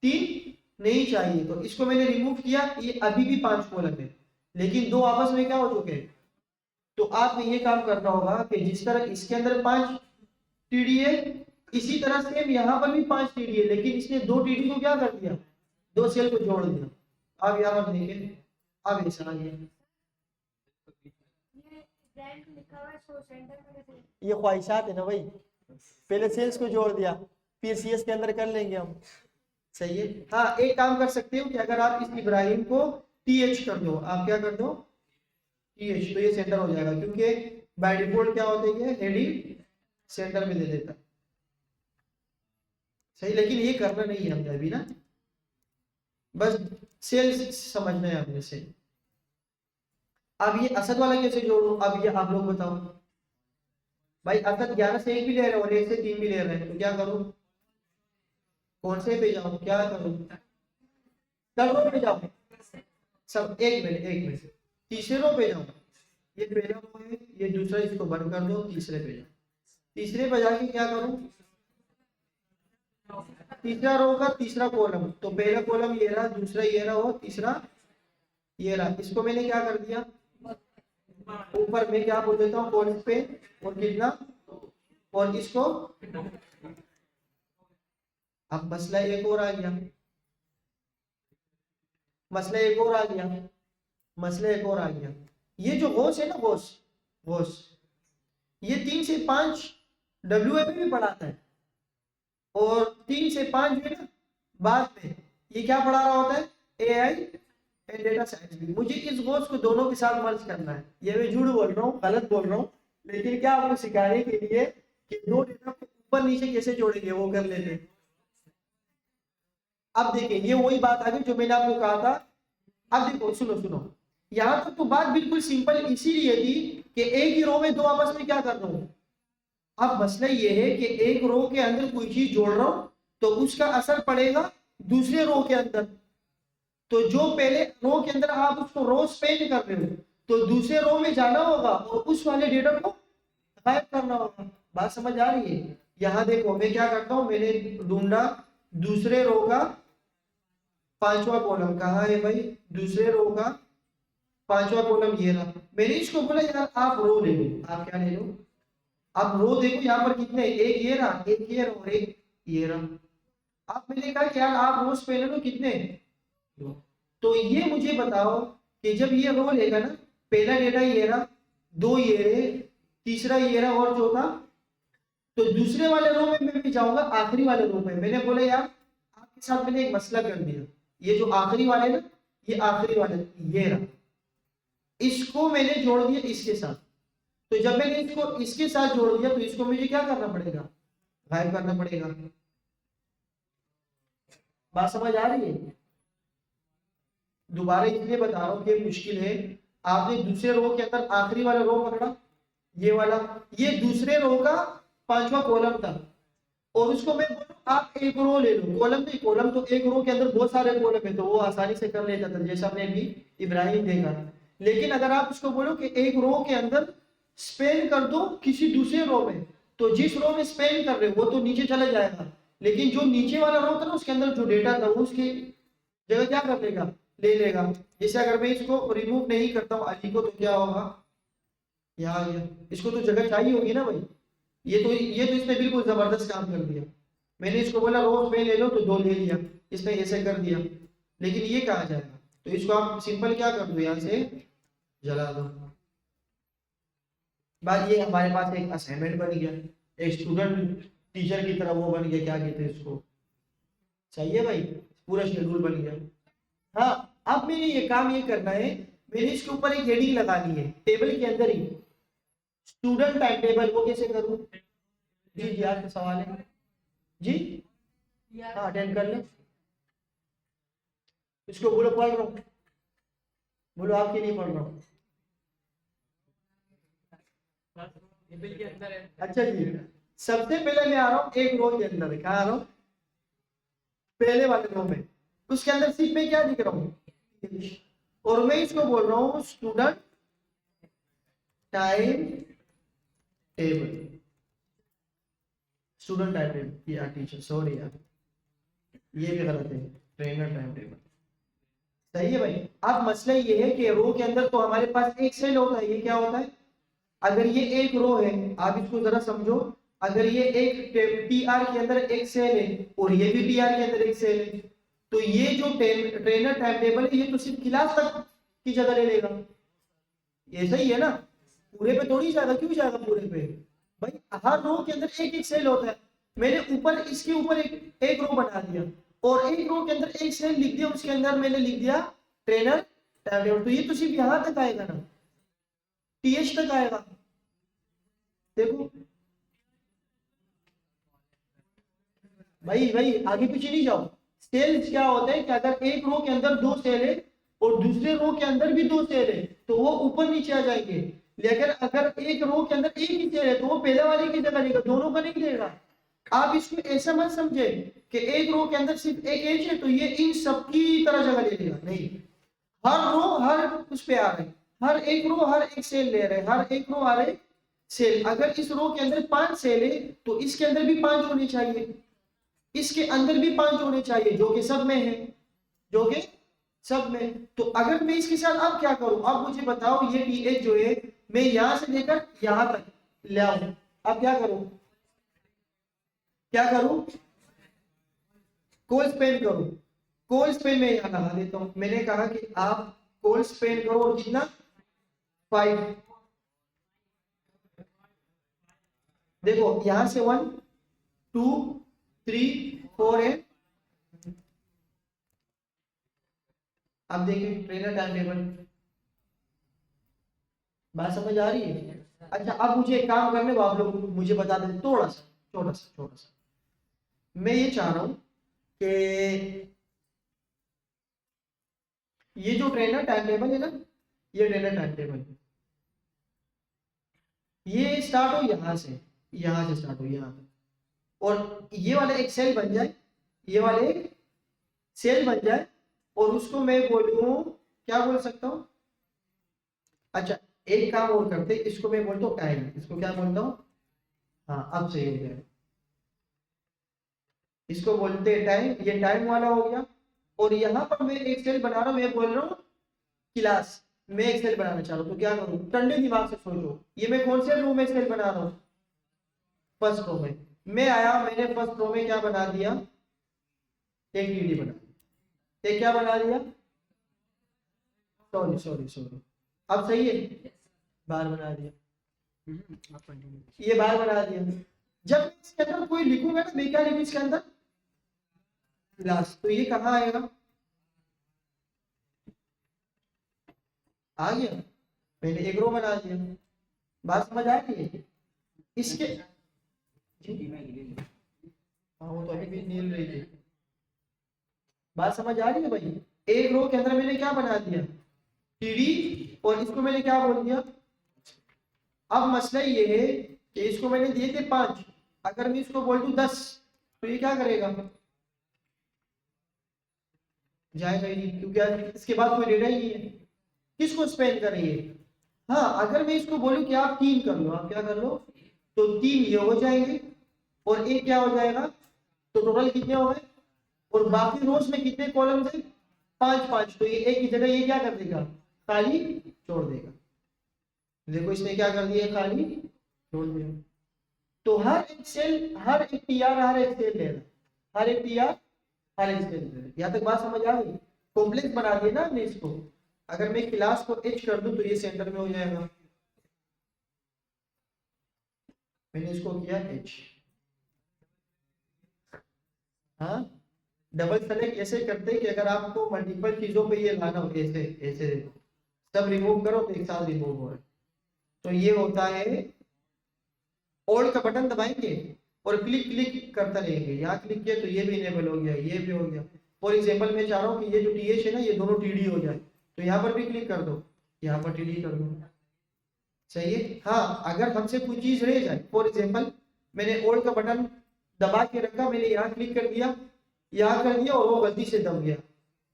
A: 3 नहीं चाहिए, तो इसको मैंने रिमूव किया, ये अभी भी 5 कॉलम है, लेकिन 2 आपस में क्या हो चुके हैं। तो आपने ये काम करना होगा कि जिस तरह इसके अंदर 5 टीडी है, इसी तरह से यहाँ पर भी 5 टीडी है, लेकिन इसने 2 टीडी को क्या कर दिया, 2 सेल को जोड़ दिया। अब यहाँ पर देखें, अब ऐसा आ गया, ये ख्वाहिशात है ना भाई, पहले सेल्स को जोड़ दिया, फिर सीएस के अंदर कर लेंगे हम, सही है। हाँ, एक काम कर सकते हो कि अगर आप इस इब्राहिम को टीएच कर दो, आप क्या कर दो, टीएच, तो ये सेंटर हो जाएगा, क्योंकि बाय डिफॉल्ट क्या होता है, हेडिंग सेंटर में दे देता, सही। लेकिन ये करना नहीं है हमने अभी ना, बस सेल्स समझना है हमने से। अब ये असद वाला कैसे जोड़ू, अब ये आप लोग बताओ। भाई असद 11 से 1 भी ले रहे हैं और 1 से 3 भी ले रहे हैं, तो क्या करूं, कौन से पे जाऊं, क्या करूं, कल रो पे जाऊं, सब एक मिनट, तीसरे रो पे जाऊं, ये पहला रो है, ये दूसरा, इसको बंद कर दो, तीसरे पे जाओ, तीसरे पे जाके क्या करूं, तीसरा रो का तीसरा कॉलम, तो पहला कॉलम ये रहा, दूसरा ये रहा, और तीसरा ये रहा, इसको मैंने क्या कर दिया, ऊपर में क्या बोल देता हूँ, कॉलम पे, और कितना, और इसको, अब मसला एक और आ गया, मसला एक और आ गया, मसला एक और आ गया, ये जो होश है ना, होश, ये 3 से 5 WA में भी पढ़ाता है, और 3 से 5 में ना बाद में ये क्या पढ़ा रहा होता है, AI एंड डेटा साइंस भी। मुझे इस कोर्स को दोनों के साथ मर्ज करना है, ये मैं झूठ बोल रहा हूँ, गलत बोल रहा हूँ, लेकिन क्या आपको सिखाने के लिए कि दो डेटा को ऊपर नीचे कैसे जोड़ेंगे वो कर लेते हैं। अब देखिए ये वही बात आ गई जो मैंने आपको कहा था। अब देखो, सुनो, यहाँ तक तो बात बिल्कुल सिंपल इसीलिए थी कि एक ही रो में 2 आपस में क्या कर रहा हूँ। अब मसला ये है कि एक रो के अंदर कोई चीज जोड़ रहा हूं तो उसका असर पड़ेगा दूसरे रो के अंदर, तो जो पहले रो के अंदर आप उसको रो स्पेन कर रहे हो तो दूसरे रो में जाना होगा और उस वाले डेटा को गायब करना होगा। बात समझ आ रही है। यहाँ देखो मैं क्या करता हूँ, मैंने ढूंढा दूसरे रो का 5वां कॉलम, कहाँ है भाई, दूसरे रो का 5वां कॉलम ये रहा। मैंने इसको बोला यार आप रो ले लो, आप क्या ले लो, आप रो देखो यहाँ पर कितने, एक ये रहा, एक ये रहा और एक ये रहा। आप मैंने कहा कि यार आप रोज पहले लो कितने, तो ये मुझे बताओ कि जब ये रो लेगा ना, पहला डेटा ये रहा, 2 ये रहे, तीसरा ये रहा और चौथा, तो दूसरे वाले रो में मैं भी जाऊंगा आखिरी वाले रो में। मैंने बोला यार आपके साथ मैंने एक मसला कर दिया, ये जो आखिरी वाले ना, ये आखिरी वाले ये रहा, इसको मैंने जोड़ दिया इसके साथ, तो जब मैंने इसको इसके साथ जोड़ दिया तो इसको मुझे क्या करना पड़ेगा, गायब करना पड़ेगा। बात समझ आ रही है। दोबारा इसलिए बता रहा हूं कि मुश्किल है। आपने दूसरे रो के अंदर आखिरी वाला रो पकड़ा, ये वाला, ये दूसरे रो का 5वां कॉलम था, और उसको मैं बोलूं आप एक रो ले लो, कॉलम नहीं, कॉलम तो एक रो के अंदर बहुत सारे कॉलम है तो वो आसानी से कर लेता था जैसा हमने अभी इब्राहिम देखा। लेकिन अगर आप उसको बोलो कि एक रो के अंदर स्पेन कर दो किसी दूसरे रो में, तो जिस रो में स्पेन कर रहे हो वो तो नीचे चले जाएगा, लेकिन जो नीचे वाला रो था ना उसके अंदर जो डेटा था वो उसकी जगह क्या कर लेगा, ले लेगा। जैसे अगर मैं इसको रिमूव नहीं करता हूँ अली को तो क्या होगा, यहाँ इसको तो जगह चाहिए होगी ना भाई। ये तो इसने बिल्कुल जबरदस्त काम कर दिया। मैंने इसको बोला रोज पे ले लो तो दो ले लिया, इसने ऐसे कर दिया, लेकिन ये कहा जाएगा। तो इसको आप सिंपल क्या कर दो, यहाँ से जला दो। बात ये हमारे पास एक असाइनमेंट बन गया, एक स्टूडेंट टीचर की तरह वो बन गया, क्या कहते हैं इसको, सही है भाई, पूरा शेड्यूल बन गया। हाँ अब मैंने ये काम ये करना है, मैंने इसके ऊपर एक हेडिंग लगानी है टेबल के अंदर ही, स्टूडेंट टाइम टेबल। वो कैसे करूँ? जी जी आपका सवाल है जी, हाँ अटेंड कर ले, इसको बोलो पढ़ रहा हूँ, बोलो आपके नहीं पढ़ रहा हूँ। अच्छा जी, सबसे पहले मैं आ रहा हूँ एक रो के अंदर, कहाँ आ रहा हूँ, पहले वाले रो में। उसके अंदर सिर्फ मैं क्या लिख रहा हूँ, और मैं इसको बोल रहा हूँ student time table, student time table या टीचर, सॉरी यार ये भी गलत है, ट्रेनर टाइम टेबल। सही है भाई। अब मसला ये है कि रो के अंदर तो हमारे पास एक सेल होता है, ये क्या होता है, अगर ये एक रो है, आप इसको जरा समझो, अगर ये एक टी आर के अंदर एक सेल है और ये भी टी आर के अंदर एक सेल है, तो ये जो ट्रेनर टाइम टेबल है ये तो सिर्फ क्लास तक की जगह ले लेगा, ये सही है ना, पूरे पे थोड़ी जाएगा, क्यों जाएगा पूरे पे भाई, हर रो के अंदर एक एक सेल होता है। मैंने ऊपर इसके ऊपर एक रो बना दिया और एक रो के अंदर एक सेल लिख दिया, उसके अंदर मैंने लिख दिया ट्रेनर टाइम टेबल, तो ये तो सिर्फ यहां तक आएगा ना, टीएच तक आएगा। देखो भाई भाई आगे पीछे नहीं जाओ। सेल क्या होता है कि अगर एक रो के अंदर दो सेल है और दूसरे रो के अंदर भी दो सेल है तो वो ऊपर नीचे आ जाएंगे, लेकिन अगर एक रो के अंदर एक ही सेल है तो वो पहले वाले की जगह लेगा, दोनों का नहीं लेगा। आप इसको ऐसा मत समझे कि एक रो के अंदर सिर्फ एक एज है तो ये इन सबकी तरह जगह ले लेगा, नहीं, हर रो हर उस पे आ रहे, हर एक रो हर एक सेल ले रहे, हर एक रो आ रहे सेल। अगर इस रो के अंदर 5 सेल है तो इसके अंदर भी 5 होने चाहिए, इसके अंदर भी 5 होने चाहिए, जो कि सब में है, जो कि सब में। तो अगर मैं इसके साथ अब क्या करूं, अब मुझे बताओ ये टीएच जो है मैं यहां से लेकर यहां तक ले आऊं, अब क्या करूं, क्या करूं, कोल स्पेन करूं, कोल स्पेन में यहां लगा देता हूं। मैंने कहा कि आप कोल स्पेन करो और कितना 5, देखो यहां से 1 2 3 4 है। अब देखिए ट्रेनर टाइम टेबल, बात समझ आ रही है? अच्छा अब मुझे एक काम करने दो, आप लोग मुझे बता दें थोड़ा सा, छोटा सा मैं ये चाह रहा हूं कि ये जो ट्रेनर टाइम टेबल है ना, ये ट्रेनर टाइम टेबल ये स्टार्ट हो यहां से स्टार्ट हो यहां तक, और ये वाले एक सेल बन जाए, ये वाले एक सेल बन जाए, और उसको मैं बोलूं, क्या बोल सकता हूं, अच्छा एक काम और करते, इसको मैं बोलता हूँ टाइम, इसको क्या बोलता हूँ, हाँ अब सही हो गया, इसको बोलते हैं टाइम, ये टाइम वाला हो गया। और यहाँ पर मैं एक सेल बना रहा हूँ, मैं बोल रहा हूँ क्लास, मैं एक सेल बनाना चाह रहा हूँ, तो क्या करूँ, ठंडे दिमाग से सोचो, ये मैं कौन से रो में सेल बना रहा हूँ, फर्स्ट रो में। मैं आया, मैंने फर्स्ट रो में क्या बना दिया, एक टीडी बना दिया, एक क्या बना दिया, सॉरी अब सही है, बार बना दिया, ये बार बना दिया। जब मैं इसके अंदर कोई लिखूंगा ना, मैं क्या लिखूं इसके अंदर, क्लास, तो ये कहाँ आएगा, आ गया, मैंने एक रो बना दिया, बात समझ आ रही है इसके, हाँ वो तो अभी भी नील रही थी, बात समझ आ रही है भाई। एक रो के अंदर मैंने क्या बना दिया, टीडी, और इसको मैंने क्या बोल दिया। अब मसला ये है कि इसको मैंने दिए थे 5, अगर मैं इसको बोल दूं 10 तो ये क्या करेगा, जाएगा ही नहीं, क्योंकि इसके बाद कोई डेटा ही नहीं है। किसको स्पेन करेंगे। हाँ, अगर मैं इसको बोलूं कि आप 3 कर लो, आप क्या कर लो, तो 3 ये हो जाएंगे और एक क्या हो जाएगा, तो टोटल कितने हो गए, और बाकी रोज में कितने कॉलम है, 5 5, तो ये एक की जगह ये क्या कर देगा, खाली छोड़ देगा। देखो इसने क्या कर दिया, खाली छोड़ दिया। तो हर एक सेल, हर एक टीआर, हर एक सेल ले रहा, हर एक टीआर, हर एक सेल ले रहा। यहाँ तक बात समझ आ गई। कॉम्प्लेक्स बना दिया ना हमने इसको। अगर मैं क्लास को एच कर दूं तो ये सेंटर में हो जाएगा, मैंने इसको किया एच। हाँ, डबल सेलेक्ट ऐसे करते हैं कि अगर आपको मल्टीपल चीजों पे ये लाना हो, ऐसे ऐसे सब रिमूव करो तो एक साथ रिमूव हो। तो ये होता है, ओल्ड का बटन दबाएंगे और क्लिक क्लिक करता रहेंगे। यहाँ क्लिक किया तो ये भी इनेबल हो गया, ये भी हो गया। फॉर एग्जाम्पल मैं चाह रहा हूँ कि ये जो टीएच है ना, ये दोनों टीडी हो जाए, तो यहाँ पर भी क्लिक कर दो, यहाँ पर टीडी कर दो। सही है। हाँ, अगर हमसे कोई चीज रह जाए, फॉर एग्जाम्पल मैंने ओल्ड का बटन दबा के रखा, मैंने यहाँ क्लिक कर दिया, यहाँ कर दिया और वो गलती से दब गया,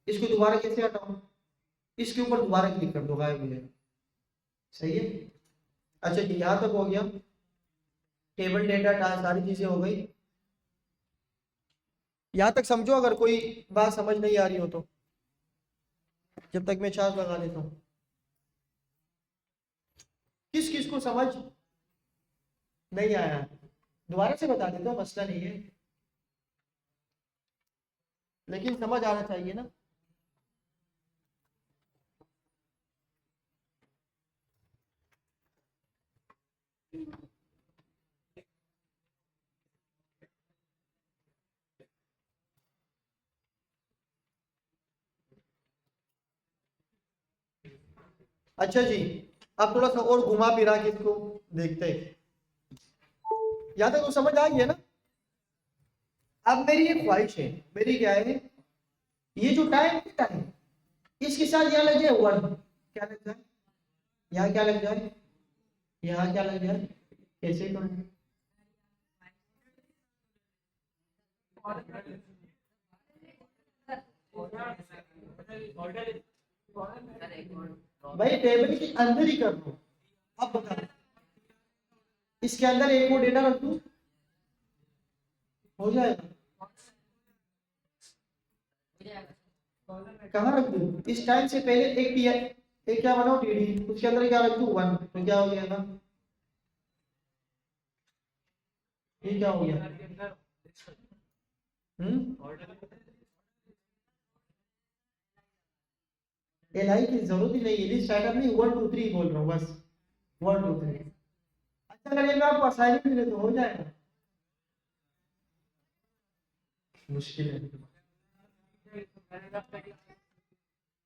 A: इसको दोबारा कैसे हटाऊं, इसके ऊपर दोबारा क्लिक कर दो, गायब हो जाएगा। सही है। अच्छा जी, यहाँ तक हो गया, टेबल डेटा सारी चीजें हो गई। यहाँ तक समझो, अगर कोई बात समझ नहीं आ रही हो तो, जब तक मैं चार्ज लगा लेता हूँ। किस किस को समझ नहीं आया, दोबारा से बता देता हूँ, मसला नहीं है, लेकिन समझ आना चाहिए ना। अच्छा जी, अब थोड़ा सा और घुमा फिरा के इसको देखते हैं। यहाँ तक तो समझ आ गया ना। अब मेरी एक ख्वाहिश है, मेरी क्या है, ये जो टाइम है, इसके साथ यहाँ लग जाए 1, क्या लग जाए, यहाँ क्या लग जाए, यहाँ क्या लग जाए, कैसे करूँ। भाई टेबल के अंदर ही कर दो। अब बता, इसके अंदर एक और डेटा रख दूं, हो जाएगा। कहाँ रख दूं, इस टाइम से पहले एक टी, एक क्या बनाओ टीडी, उसके अंदर क्या रख दूं 1, तो क्या हो जाएगा, ये क्या हो गया, एलआई की जरूरत ही नहीं है, लिस्ट आइटम नहीं, 1 2 3 बोल रहा हूँ बस, 1 2 3। अच्छा, अगर ये मैं आपको असाइनमेंट मिले तो हो जाएगा, मुश्किल है।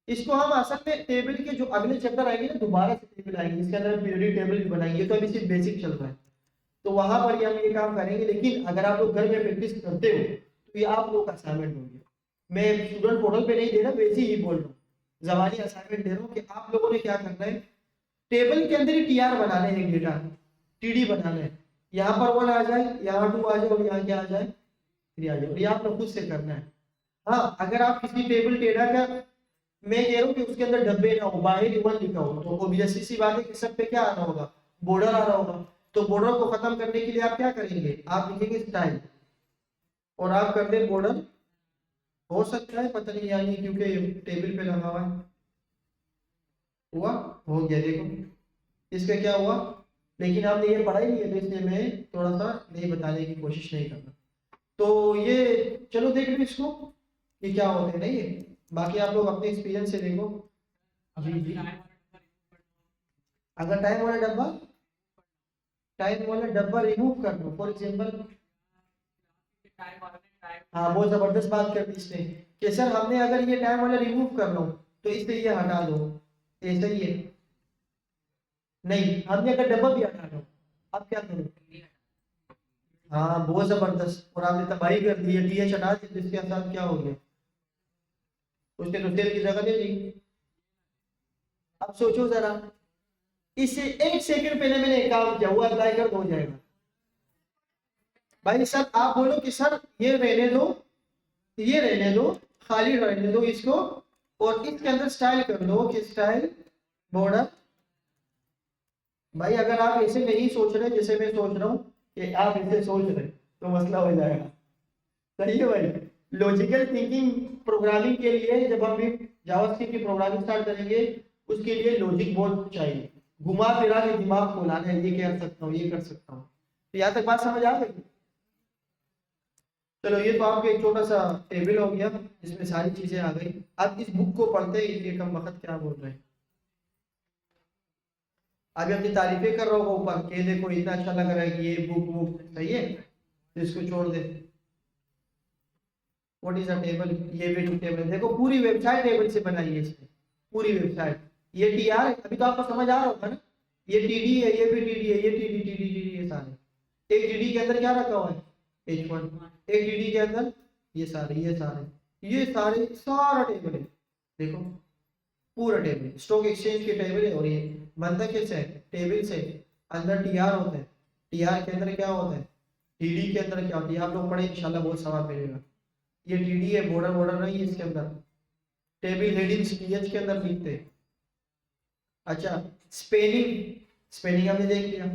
A: इसको हम असल में टेबल के जो अगले चैप्टर आएंगे ना, दोबारा से टेबल आएंगे, इसके अंदर पीरियडिक टेबल भी बनाएंगे, तो अभी सिर्फ बेसिक चल रहा है, तो वहां पर ही हम ये काम करेंगे। लेकिन अगर आप लोग घर में प्रैक्टिस करते हो तो ये आप लोग का असाइनमेंट हो गया। मैं स्टूडेंट पोर्टल पे नहीं दे रहा, वैसे ही बोल रहा हूँ, जबानी असाइनमेंट दे रहा हूँ कि आप लोगों ने क्या करना है, टेबल के अंदर ही टीआर बनाने हैं, डेटा टीडी बनाना है, यहाँ पर 1 आ जाए, यहाँ 2 आ जाए और यहाँ क्या आ जाए, 3 आ जाए, और ये आप लोग खुद से करना है। हाँ, अगर आप किसी टेबल डेटा का, मैं कह रहा हूँ कि उसके अंदर डब्बे ना हो, बाहर ही 1 लिखा हो, तो ऑब्वियसली सी बात है कि सब पे क्या आना होगा, बॉर्डर आ रहा होगा। तो बॉर्डर को खत्म करने के लिए आप क्या करेंगे, आप लिखेंगे स्टाइल और आप कर दे बॉर्डर। हो सकता है, पता नहीं यानी, क्योंकि टेबल पे लगा हुआ है। हुआ, हो गया, देखो इसका क्या हुआ। लेकिन आपने ये पढ़ा ही नहीं है, तो इसलिए मैं थोड़ा सा नहीं बताने की कोशिश नहीं करना। तो ये चलो देख लो इसको कि क्या होते हैं, नहीं है, बाकी आप लोग अपने एक्सपीरियंस से देखो। जी जी, अगर टाइम वाला डब्बा रिमूव कर दो, फॉर एग्जाम्पल, हाँ बहुत जबरदस्त बात कर दी इसने, कि सर हमने अगर ये टाइम वाला रिमूव कर लो तो इससे ये हटा दो, ऐसा ही है। नहीं, हमने अगर डब्बा भी हटा लो, अब क्या करो, हाँ बहुत जबरदस्त, और आपने तबाही कर दी है, टीएच हटा दी, तो इसके साथ क्या हो गया, उसने तो तेल की जगह ले ली। अब सोचो जरा, इससे 1 सेकंड पहले मैंने एक काम किया, वो अप्लाई कर हो जाएगा। भाई सर आप बोलो कि सर ये रहने दो, ये रहने दो, खाली रहने दो इसको, और इसके अंदर स्टाइल कर दो कि स्टाइल बॉर्डर। भाई अगर आप ऐसे नहीं सोच रहे जैसे मैं सोच रहा हूँ कि आप ऐसे सोच रहे तो मसला हो जाएगा। सही है भाई। लॉजिकल थिंकिंग प्रोग्रामिंग के लिए जब हम भी जावास्क्रिप्ट की प्रोग्रामिंग स्टार्ट करेंगे उसके लिए लॉजिक बहुत चाहिए, घुमा फिरा के दिमाग खोलाना है, ये कर सकता हूँ, ये कर सकता हूँ। तो यहाँ तक बात समझ आ गई? चलो ये तो आपका एक छोटा सा टेबल हो गया जिसमें सारी चीजें आ गई। अब इस बुक को पढ़ते हैं, ये कम वक्त क्या बोल रहे हैं। अभी अपनी तारीफें कर रहा होगा ऊपर कि देखो इतना अच्छा लग रहा है कि ये बुक सही है, तो इसको छोड़ दे। What is a table? ये भी टेबल देखो, पूरी वेबसाइट टेबल से बनाई है इसने, पूरी वेबसाइट। ये टीआर अभी तो आपको समझ आ रहा होगा ना, ये टीडी है, ये भी टीडी है, ये टीडी टीडी टीडी ये सारे। एक टीडी के अंदर क्या रखा हुआ है? H1। एक टीडी के अंदर ये सारे, ये सारे, ये सारे सारा टेबल है। देखो पूरा टेबल स्टॉक एक्सचेंज के टेबल है, और ये बनता कैसे है? टेबल से। अंदर टीआर होता है, टीआर के अंदर क्या होता है? टीडी के अंदर क्या होता है? आप लोग पढ़े इंशाल्लाह, बहुत सवाल मिलेगा। ये टीडी है, बॉर्डर बॉर्डर नहीं है इसके अंदर। टेबल हेडिंग्स टीएच के अंदर लिखते हैं। अच्छा स्पेलिंग, स्पेलिंग हमने देख लिया।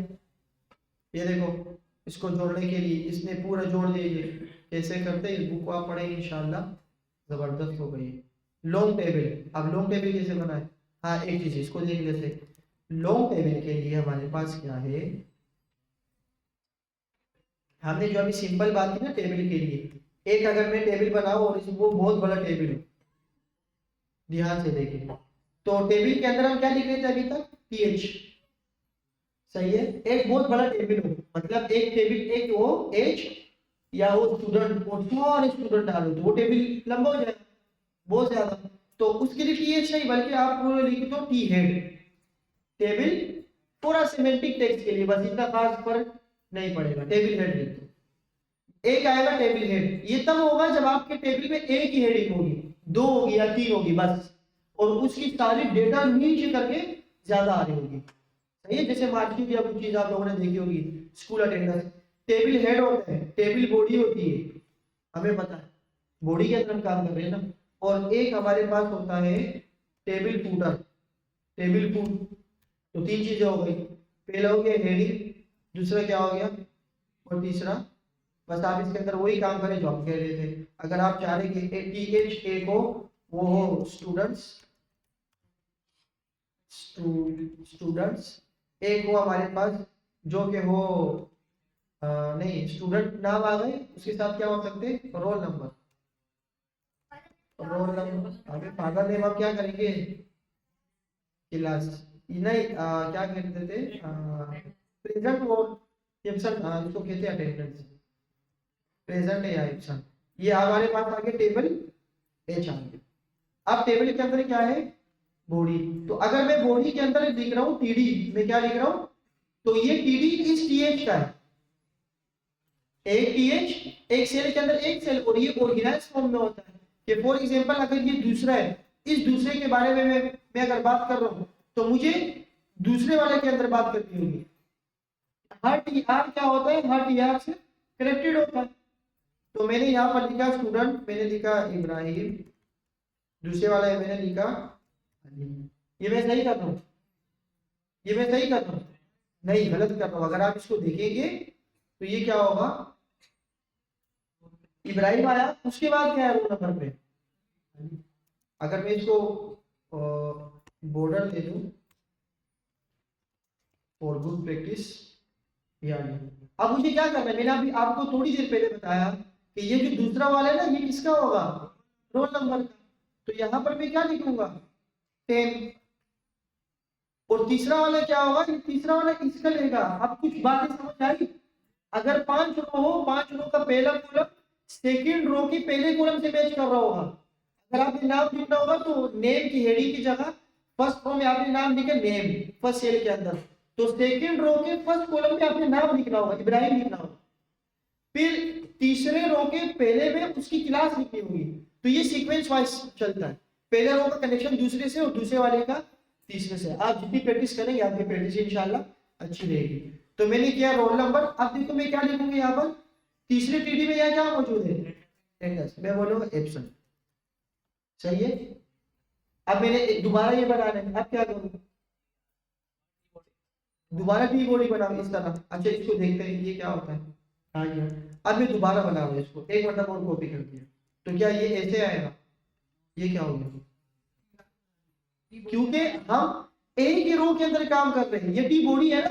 A: ये देखो इसको जोड़ने के लिए इसने पूरा जोड़ दिया। ये कैसे करते हैं, इस बुक को आप पढ़ेंगे इंशाल्लाह, जबरदस्त हो गई। लॉन्ग टेबल, अब लॉन्ग टेबल कैसे बनाए? हाँ एक चीज इसको देख लेते। लॉन्ग टेबल के लिए हमारे पास क्या है, हमने जो अभी सिंपल बात की ना टेबल के लिए, एक अगर मैं टेबल बनाऊं और वो बहुत बड़ा टेबल हो, ध्यान से देखिए, तो टेबल के अंदर हम क्या लिख रहे थे अभी तक? टीएच। सही है। एक बहुत बड़ा टेबल हो, मतलब एक टेबल, एक वो एच या वो स्टूडेंट, और सारे स्टूडेंट डालो तो वो टेबल लंबा हो जाएगा बहुत ज्यादा। तो उसके लिए टीएच नहीं बल्कि आप लिख दो टी हेड। टेबल पूरा सिमेंटिक टेक्स्ट के लिए बस, इतना खास फर्क नहीं पड़ेगा। टेबल हेड लिख दो, एक आएगा टेबल हेड। ये तब होगा जब आपके टेबल में एक ही हेडिंग होगी, दो होगी या तीन होगी बस, और उसकी सारी डेटा नीचे करके ज्यादा आ रही होगी। सही है। जैसे मार्कशीट या कुछ चीज आप लोगों ने देखी होगी, स्कूल अटेंडेंस, टेबल हेड होता है, टेबल बॉडी होती है, हमें पता है बॉडी के अंदर हम काम कर रहे हैं ना। और एक हमारे पास होता है टेबल फूटर, टेबल फूट। तो तीन चीजें हो गई, पहला हो गया हेडिंग, दूसरा क्या हो गया, और तीसरा बस आप इसके अंदर वही काम करें जो हम कह रहे थे। अगर आप चाह रहे कि टीएच ए को वो हो स्टूडेंट्स, स्टूडेंट्स एक हो हमारे पास जो कि हो नहीं, स्टूडेंट नाम आ गए, उसके साथ क्या हो सकते हैं? Roll number, roll number. अभी फादर नेम आप क्या करेंगे? क्लास नहीं, क्या कहते थे, प्रेजेंट वो एब्सेंट, इसको कहते हैं अटेंडेंस, प्रेजेंट है या एब्सेंट। ये हमारे पास आगे टेबल एच आ गया। अब टेबल के अंदर क्या है? बॉडी। तो अगर मैं बॉडी के अंदर लिख रहा हूँ टीडी, मैं क्या लिख रहा हूँ? तो ये टीडी इस टीएच का है, एक टीएच एक सेल के अंदर एक सेल, और ये ऑर्गेनाइज फॉर्म में होता है। कि फॉर एग्जांपल अगर ये दूसरा है, इस दूसरे के बारे में मैं अगर बात कर रहा हूँ तो मुझे दूसरे वाले के अंदर बात करनी होगी। हर टीआर क्या होता है? हर टीआर से कनेक्टेड होता है। तो मैंने यहाँ पर लिखा स्टूडेंट, मैंने लिखा इब्राहिम, दूसरे वाला है मैंने लिखा, ये मैं सही कर रहा हूँ? ये मैं सही कर रहा हूँ? नहीं, गलत कर रहा हूँ। अगर आप इसको देखेंगे तो ये क्या होगा? इब्राहिम आया, उसके बाद क्या है रोल नंबर पे? अगर मैं इसको बॉर्डर दे दूं और गुड प्रैक्टिस, यानी अब मुझे क्या करना है? मैंने अभी आपको थोड़ी देर पहले बताया कि ये जो दूसरा वाला है ना, ये किसका होगा? रोल नंबर का। तो यहाँ पर मैं क्या लिखूंगा? 10। और तीसरा वाला क्या होगा? ये तीसरा वाला इसका लेगा। अब कुछ बातें समझ आई? अगर 5 रो हो, 5 रो का पहला कॉलम सेकंड रो की पहले कॉलम से मैच कर रहा होगा। अगर आपने नाम लिखना होगा तो नेम की हेडिंग की जगह फर्स्ट रो में आपने नाम लिखा नेम फर्स्ट सेल के अंदर, तो सेकंड रो के फर्स्ट कॉलम में आपने नाम लिखना होगा, इब्राहिम लिखना होगा। फिर तीसरे रो के पहले में उसकी क्लास लिखनी होगी। तो ये सीक्वेंस वाइज चलता है, पहले रो का कनेक्शन दूसरे से और दूसरे वाले का तीसरे से। आप जितनी प्रैक्टिस करेंगे आपकी प्रैक्टिस इंशाल्लाह अच्छी रहेगी। तो मैंने किया रोल नंबर। अब देखो मैं क्या लिखूंगा यहाँ पर? तीसरे टीडी में यहाँ क्या मौजूद है, अटेंडेंस, मैं बोलूंगा एब्सेंट। सही है। अब मैंने दोबारा ये बनाना है, अब क्या करूँ, दोबारा टी बॉडी बनाओ इस तरह। अच्छा इसको देखते हैं ये क्या होता है। हाँ ये अब मैं दोबारा बना रहा हूँ इसको, एक मतलब और कॉपी कर दिया, तो क्या ये ऐसे आएगा, ये क्या हो गया, क्योंकि हम एक ही रो के अंदर काम कर रहे हैं। ये टी बॉडी है ना,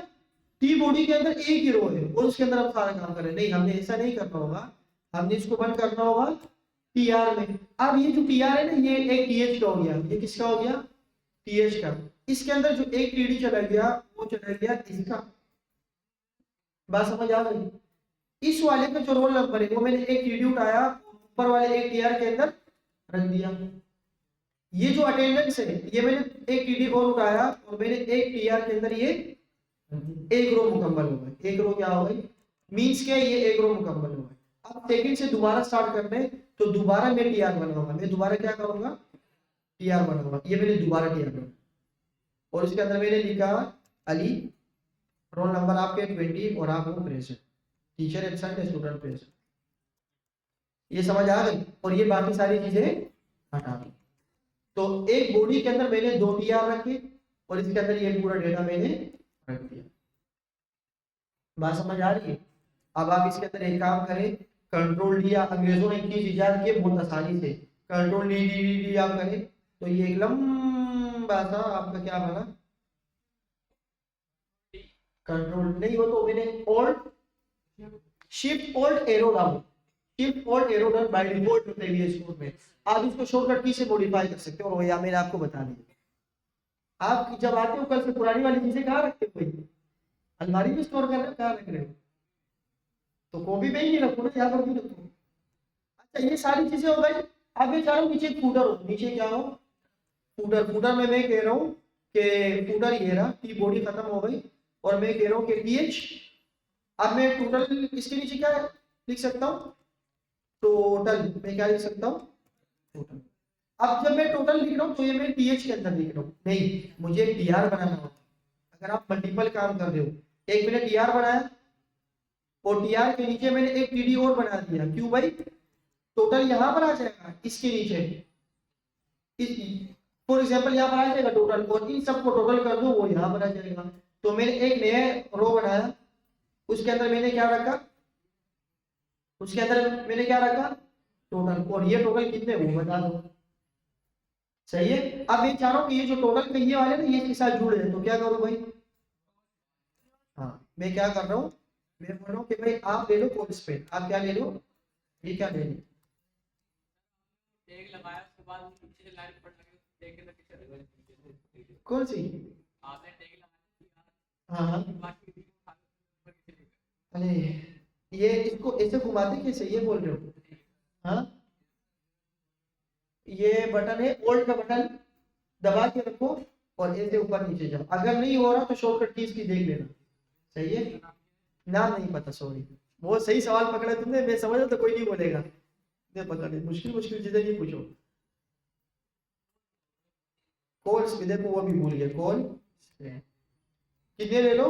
A: टी बॉडी के अंदर एक ही रो है और उसके अंदर हम सारा काम कर रहे हैं। नहीं, हमने ऐसा नहीं करना होगा, हमने इसको बंद करना होगा टीआर में। अब ये जो टीआर है ना, ये एक टीएच का हो गया, ये किसका हो गया, टीएच का। इसके अंदर जो एक टीडी चला गया वो चला गया इसका। बात समझ आ गई। इस वाले का जो रोल नंबर है वो मैंने एक टीडी उठाया, ऊपर वाले एक टीआर के अंदर रख दिया। ये जो अटेंडेंस है ये मैंने एक टीडी और उठाया और मैंने एक टीआर के अंदर ये एक रो मुकम्मल हो गई। एक रो क्या हो गई, मींस क्या, ये एक रो मुकम्मल हो गई। अब सेकंड से दोबारा स्टार्ट करने, तो दोबारा मैं टीआर बनाऊंगा, मैं दोबारा क्या करूंगा, टीआर बनाऊंगा। ये मैंने दोबारा टीआर बनाया और इसके अंदर मैंने लिखा अली, रोल नंबर आपके 20 और आप वो present, teacher absent, student present. ये समझ आ गई। और ये बाकी सारी चीजें हटा दी। तो एक बॉडी के अंदर मैंने 2 टीआर रखे और इसके अंदर ये पूरा डेटा मैंने रख दिया। बात समझ आ रही है। अब आप इसके अंदर एक काम करें, कंट्रोल डी, अंग्रेजों ने एक चीज इजाद की बहुत आसानी से, control D D D D आप करें तो ये एक लंबा सा आपका क्या बना, कंट्रोल नहीं हो तो मैंने alt shift alt arrow down, shift alt arrow down by default होते हैं VS कोड में। आप इसको शॉर्टकट की से मॉडिफाई कर सकते हो। और भैया मैंने आपको बता दिया, आप जब आते हो कल से पुरानी वाली चीजें कहाँ रखते हो भाई, अलमारी में स्टोर कर रहे हो, कहाँ रख रहे हो, तो कॉपी में ही नहीं रखो ना, यहाँ पर भी रखो। अच्छा ये सारी चीजें हो गई। अब ये चारों नीचे फूटर हो, नीचे क्या हो, फूटर। फूटर में मैं कह रहा हूँ कि फूटर ये रहा, टी बॉडी खत्म हो गई और मैं कह रहा हूँ कि टीएच। अब मैं टोटल इसके नीचे क्या लिख सकता हूँ, टोटल, मैं क्या लिख सकता हूँ, टोटल। अब जब मैं टोटल लिख रहा हूँ तो ये मैं टीएच के अंदर लिख रहा हूँ, नहीं मुझे टीआर बनाना होता है। अगर आप मल्टीपल काम कर रहे हो, एक मैंने टीआर बनाया और टीआर के नीचे मैंने एक टीडी और बना दिया, क्यों भाई, टोटल यहाँ पर आ जाएगा इसके नीचे, इस फॉर एग्जांपल यहाँ पर आ जाएगा टोटल, और इन सबको टोटल कर दो वो यहाँ पर आ जाएगा। तो मैंने एक नया रो बनाया, उसके अंदर मैंने क्या रखा, उसके अंदर मैंने क्या रखा, टोटल, और ये टोटल कितने वो बता दो। सही है। अब मैं चाह रहा हूँ कि ये जो टोटल कहिए वाले ना ये इसके साथ जुड़े हैं, तो क्या करूँ भाई, हाँ मैं क्या कर रहा हूँ, मैं बोल रहा हूँ कि भाई आप ले लो कोल स्पेन, आप क्या ले लो, ये क्या ले लो,
B: एक लगाया उसके बाद नीचे से लाइन पड़ लगी, देखे तो पीछे
A: कौन सी,
B: आपने टेक लगाया,
A: हाँ हाँ,
B: बाकी
A: अरे ये इसको ऐसे घुमाते कैसे, ये बोल रहे हो, हाँ ये बटन है ओल्ड का बटन, दबा के रखो और ऐसे ऊपर नीचे जाओ। अगर नहीं हो रहा तो शॉर्टकट कीज की देख लेना। सही है, नाम नहीं पता, सॉरी, बहुत सही सवाल पकड़ा तुमने, मैं समझा तो कोई नहीं बोलेगा, मैं पकड़े मुश्किल मुश्किल चीजें नहीं पूछो। कॉल पे देखो वो भी भूल गए, कॉल कितने ले लो,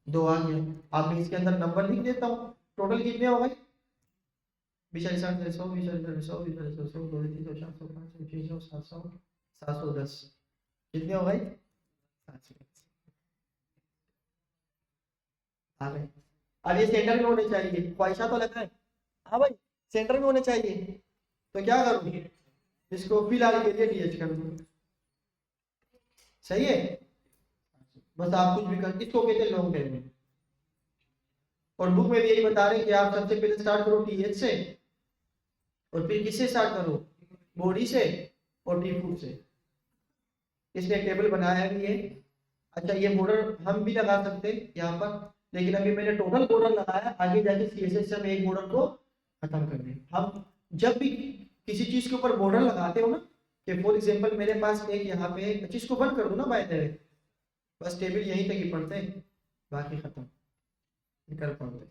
A: 2 आ गया। अब मैं इसके अंदर नंबर लिख देता हूँ, टोटल कितने हो गए, 20 60 100 20 100 20 100 2 300 400 500 600 700 710, कितने हो गए, 710 आ गए। अब ये सेंटर में होने चाहिए, ख्वाहिशा तो लगा है, हाँ भाई सेंटर में होने चाहिए, तो क्या करूँ, इसको फिलहाल के लिए डीएच कर दूँ। सही है, बस आप कुछ भी कर, इसको कहते हैं लॉन्ग टेल में। और बुक में भी यही बता रहे हैं कि आप सबसे पहले स्टार्ट करो टीएच से और फिर किससे स्टार्ट करो, बॉडी से और टी फूड से। इसने टेबल बनाया भी है। अच्छा ये बॉर्डर हम भी लगा सकते हैं यहाँ पर, लेकिन अभी मैंने टोटल बॉर्डर लगाया, आगे जाके सीएसएस से हम एक बॉर्डर को खत्म कर दें। हम जब भी किसी चीज के ऊपर बॉर्डर लगाते हो ना, कि फॉर एग्जांपल मेरे पास एक यहाँ पे, चीज को बंद कर दो ना बाय द वे, बस टेबल यहीं तक ही पढ़ते हैं, बाकी खत्म निकल पड़ते,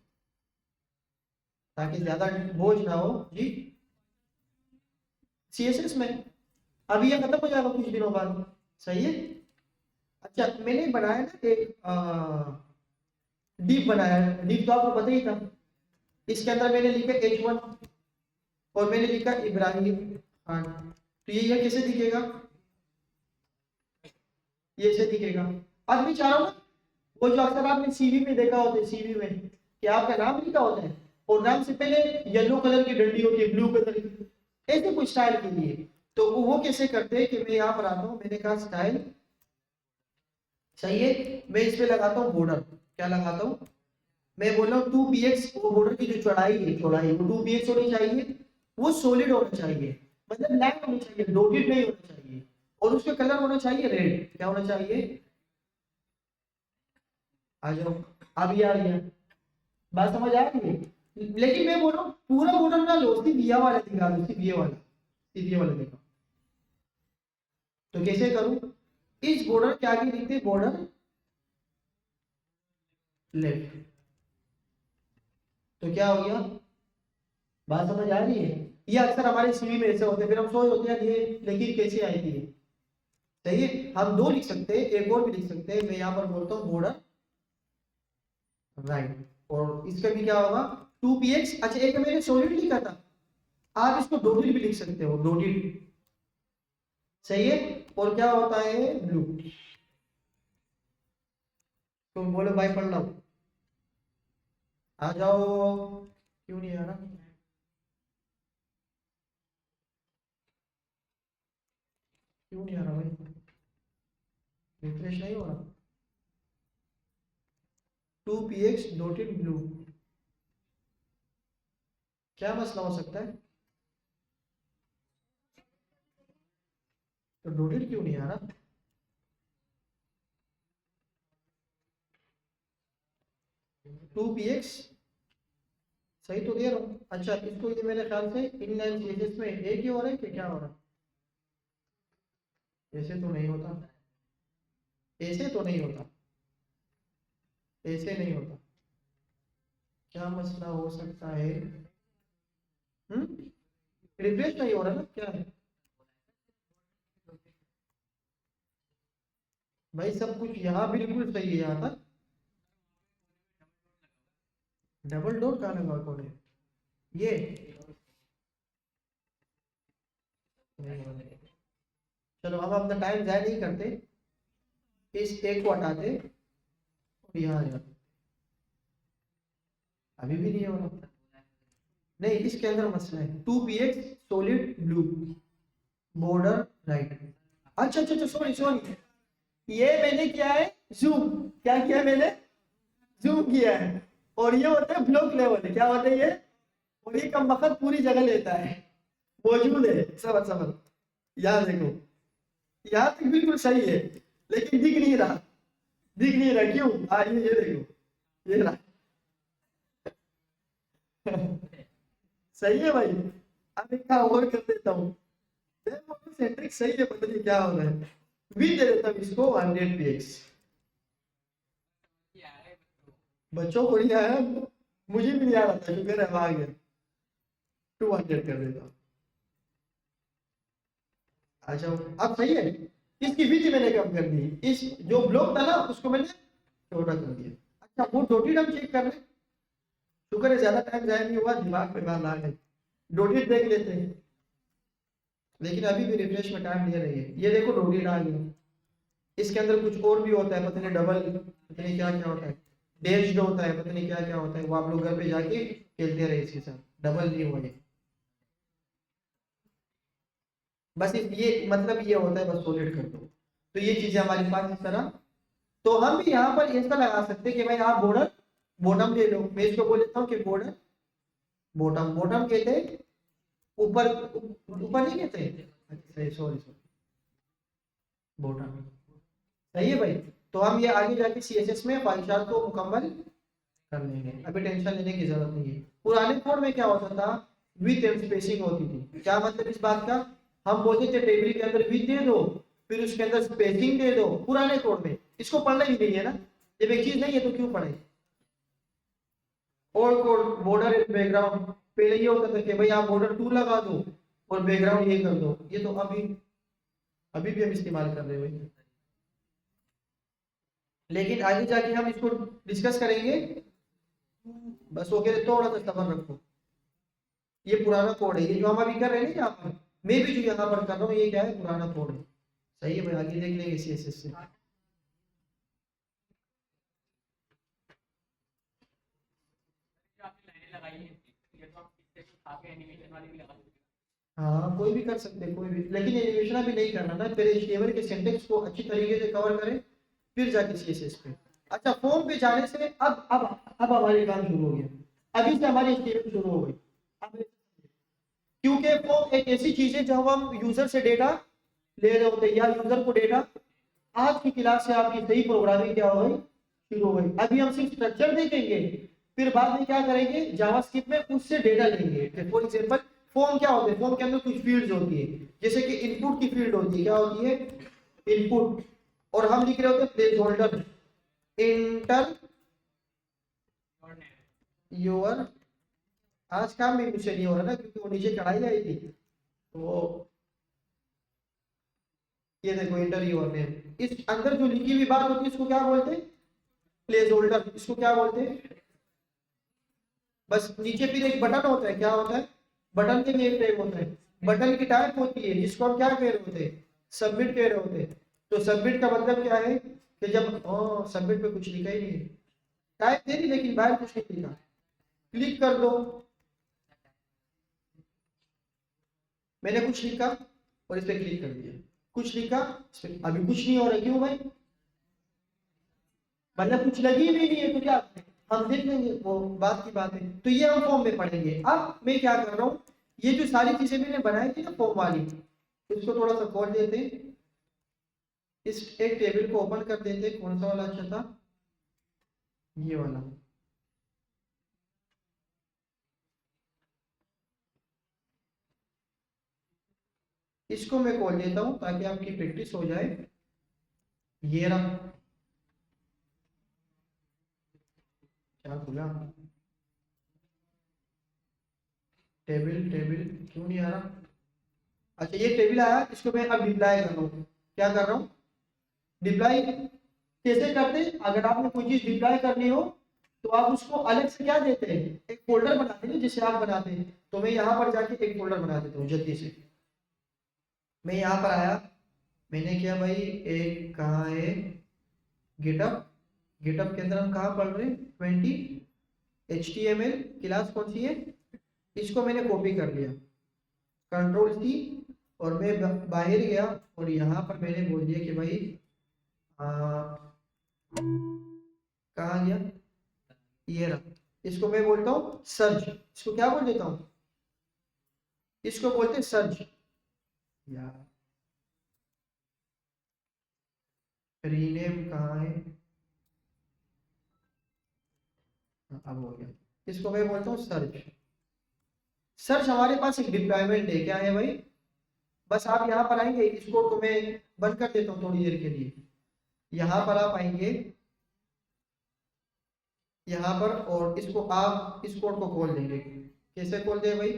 A: ताकि ज्यादा बोझ ना हो जी। सीएसएस में अभी ये खत्म हो जाएगा कुछ दिनों बाद। सही है। अच्छा मैंने बनाया ना एक डिव बनाया, डिव तो आपको पता ही था। इसके अंदर मैंने लिखा H1 और मैंने लिखा इब्राहिम खान, तो ये कैसे दिखेगा, ये ऐसे दिखेगा। अब मैं चाह रहा हूँ ना, वो जो अक्सर आपने सीवी में देखा होता है, सीवी में कि आपका नाम लिखा होता है और नाम से पहले येलो कलर की डंडी होती है, ब्लू कलर की, ऐसे कुछ स्टाइल के लिए। तो वो कैसे करते हैं कि मैं यहाँ पर आता हूँ, मैंने कहा स्टाइल, सही है, मैं इस पे लगाता हूँ बॉर्डर। क्या लगाता हूँ, मैं बोल रहा हूँ 2px, वो बॉर्डर की जो चौड़ाई है, चौड़ाई वो 2px होनी चाहिए, वो सॉलिड होना चाहिए, मतलब लाइन होनी चाहिए, डॉटेड नहीं होना चाहिए, और उसका कलर होना चाहिए रेड। क्या होना चाहिए, आ जाओ, अब ये आ गया, बात समझ आ रही है। लेकिन मैं बोल रहा हूँ पूरा बॉर्डर ना लो, सिर्फ ये वाला दिखा दो, सिर्फ ये वाला, सिर्फ ये वाला दिखा। तो कैसे करूं, इस बॉर्डर के आगे लिखते बॉर्डर लेफ्ट, तो क्या हो गया, बात समझ आ रही है। ये अक्सर हमारे सीवी में ऐसे होते हैं, फिर हम सोच होते हैं ये लेकिन कैसे आई थी। सही है, हम दो लिख सकते हैं, एक और भी लिख सकते हैं। मैं यहाँ पर बोलता हूँ बॉर्डर राइट, और इसका भी क्या होगा 2px। अच्छा, एक मैंने सॉलिड लिखा था, आप इसको डॉटेड भी लिख सकते हो, डॉटेड, सही है। और क्या होता है ब्लू, तुम बोलो भाई पढ़ लो, आ जाओ, क्यों नहीं आ रहा, क्यों नहीं आ रहा भाई, रिफ्रेश नहीं हो रहा। 2px डॉटेड ब्लू, क्या मसला हो सकता है, तो डॉटेड क्यों नहीं आ रहा, 2px सही तो दे रहा हूँ। अच्छा, इसको ये मेरे ख्याल से इन लाइन चेंजेस में एक ही हो रहा है कि क्या हो रहा है, ऐसे तो नहीं होता, ऐसे तो नहीं होता, ऐसे नहीं होता, क्या मसला हो सकता है, रिफ्रेश नहीं हो रहा ना, क्या है भाई, सब कुछ यहाँ बिल्कुल सही है, यहाँ तक डबल डोर कहाँ लगा कौन है, ये नहीं हो रहा है। चलो अब अपना टाइम जाया नहीं करते, इस एक को हटाते और यहाँ आ जाते, अभी भी नहीं हो रहा, नहीं इसके अंदर मसला है। 2px solid blue border right, अच्छा अच्छा अच्छा, सॉरी सॉरी, ये मैंने किया है जूम, क्या किया है मैंने, जूम किया है, और ये होता है ब्लॉक लेवल, क्या होता है ये, और ये कम वक्त पूरी जगह लेता है, मौजूद है, समझ समझ, यहाँ देखो, यहाँ तक बिल्कुल सही है, लेकिन दिख नहीं रहा, दिख नहीं रहा, क्यों, ये देखो, ये रहा सही है भाई, अब एक काम और कर देता हूँ, सेंट्रिक सही है, पता नहीं क्या हो रहा है, भी दे देता हूँ इसको 100px,
B: ये आ रहा है
A: बच्चों को नहीं आया, मुझे भी नहीं आ रहा था, शुक्र है अब आ गया, 200 कर देता हूँ। अच्छा, अब सही है, इसकी विधि मैंने कम कर दी, इस जो ब्लॉक था ना उसको मैंने छोटा कर दिया। अच्छा, वो डोटेड हम चेक कर रहे, शुक्र है ज्यादा टाइम जाया नहीं हुआ, दिमाग में बात आ गई, डोटेड देख लेते हैं, लेकिन अभी भी रिफ्रेश में टाइम ले रही है। ये देखो डोटेड आ गया, इसके अंदर कुछ और भी होता है, पता नहीं डबल, पता नहीं क्या क्या होता है, डैश्ड होता है, पता नहीं क्या क्या होता है, वो आप लोग घर पे जाके खेलते रहे इसके साथ, डबल नहीं हुआ ये, बस ये मतलब ये होता है, बस सॉलिड कर दो। तो ये चीजें हमारे पास इस तरह, तो हम भी यहाँ पर ऐसा लगा सकते हैं कि भाई आप बॉर्डर बॉटम ले लो, मैं इसको बोल देता हूँ कि बॉर्डर बॉटम, बॉटम कहते हैं ऊपर, ऊपर नहीं कहते, अच्छा सॉरी सॉरी, बॉटम सही है भाई। तो हम ये आगे जाके CSS में ख्वाहिशात को मुकम्मल कर लेंगे, अभी टेंशन लेने की जरूरत नहीं है। पुराने कोड में क्या होता था, विथ एंड स्पेसिंग होती थी, क्या मतलब इस बात का, हम बोलते थे टेबल के अंदर विथ दे दो, फिर उसके अंदर स्पेसिंग दे दो, पुराने कोड में, इसको पढ़ना ही नहीं है ना, जब एक चीज नहीं है तो क्यों पढ़े। और कोड बॉर्डर एंड बैकग्राउंड, पहले ये होता था कि भाई आप बॉर्डर 2 लगा दो और बैकग्राउंड ये कर दो, ये तो अभी अभी भी हम इस्तेमाल कर रहे हैं भाई, लेकिन आगे जाके हम इसको डिस्कस करेंगे। बस हो गया, थोड़ा सा सब्र रखो। ये पुराना कोड है, ये जो हम अभी कर रहे हैं ना यहाँ पर, मैं भी जो यहाँ पर कर रहा हूँ, ये क्या है, पुराना कोड है। सही है भाई, आगे देख लेंगे CSS से।
B: जो आपने लाइनें लगाई हैं, ये तो हम इससे उठा के एनिमेशन वाली भी लगा सकते हैं।
A: हाँ कोई भी कर सकते हैं, कोई भी, लेकिन एनिमेशन अभी नहीं करना ना, पहले HTML के सिंटेक्स को अच्छी तरीके से कवर करें, फिर जाके CSS पे। अच्छा, फॉर्म पे जाने से अब हमारी काम शुरू हो गया, अभी से हमारी HTML शुरू हो गई। अब क्योंकि फॉर्म एक ऐसी चीज है जब हम यूजर से डेटा ले रहे होते हैं या यूजर को डेटा, आज की क्लास से आपकी सही प्रोग्रामिंग क्या हो गई, शुरू हो गई। अभी हम सिर्फ स्ट्रक्चर देखेंगे, फिर बाद में क्या करेंगे, जावास्क्रिप्ट में उससे डेटा लेंगे। फॉर एग्जांपल फॉर्म क्या होते हैं, फॉर्म के अंदर कुछ फील्ड्स होती है, जैसे कि इनपुट की फील्ड होती है, क्या होती है, इनपुट, और हम लिख रहे होते हैं प्लेस होल्डर, इंटर
B: और नहीं,
A: योर। आज काम भी मुझसे नहीं हो रहा ना, क्योंकि वो नीचे कढ़ाई आई थी, तो ये देखो इंटर योर नेम, इस अंदर जो लिखी हुई बात होती है इसको क्या बोलते हैं, प्लेस होल्डर। इसको क्या बोलते हैं, बस नीचे फिर एक बटन होता है, क्या होता है, बटन के भी एक टाइप होता है, बटन की टाइप होती है जिसको हम क्या कह रहे होते हैं, सबमिट कह रहे होते हैं। तो सबमिट का मतलब क्या है कि जब सबमिट पे कुछ लिखा ही नहीं है, टाइप दे दी लेकिन बाहर कुछ नहीं लिखा, क्लिक कर दो, मैंने कुछ लिखा और इस पे क्लिक कर दिया, कुछ लिखा इस पे, अभी कुछ नहीं हो रहा, क्यों भाई, मतलब कुछ लगी भी नहीं है, तो क्या करें? हम देख लेंगे, वो बात की बात है। तो ये हम फॉर्म में पढ़ेंगे। अब मैं क्या कर रहा हूँ, ये जो सारी चीजें मैंने बनाई थी ना फॉर्म वाली, इसको थोड़ा सा खोल देते हैं, इस एक टेबल को ओपन कर देते हैं। कौन सा वाला अच्छा था, ये वाला। इसको मैं खोल देता हूँ ताकि आपकी प्रैक्टिस हो जाए। ये रहा, क्या खुला, टेबल टेबल क्यों नहीं आ रहा। अच्छा ये टेबल आया, इसको मैं अब डिप्लाई कर रहा हूँ। क्या कर रहा हूँ, डिप्लाई कैसे करते हैं, अगर आपने कोई चीज डिप्लाई करनी हो तो आप उसको अलग से क्या देते हैं, एक फोल्डर बनाते हैं, जैसे आप बनाते हैं। तो मैं यहाँ पर जाके एक फोल्डर बना देता हूँ जल्दी से। मैं यहाँ पर आया, मैंने किया भाई, एक कहाँ है, गिटअप, गिटअप के अंदर हम कहाँ पढ़ रहे हैं, 20 HTML क्लास कौन सी है, इसको मैंने कॉपी कर लिया, Ctrl+C, और मैं बाहर गया और यहाँ पर मैंने बोल दिया कि भाई कहाँ गया, ये रहा। इसको मैं बोलता हूँ सर्च, इसको क्या बोल देता हूँ, इसको बोलते हैं सर्च यार। रीनेम कहाँ है, अब हो गया। इसको मैं बोलता हूँ सर्च। सर्च हमारे पास एक डिप्लॉयमेंट है, क्या है भाई, बस आप यहाँ पर आएंगे, इस कोड को मैं बंद कर देता हूँ थोड़ी देर के लिए। यहाँ पर आप आएंगे, यहाँ पर, और इसको आप इस कोड को खोल देंगे। कैसे खोल दे भाई,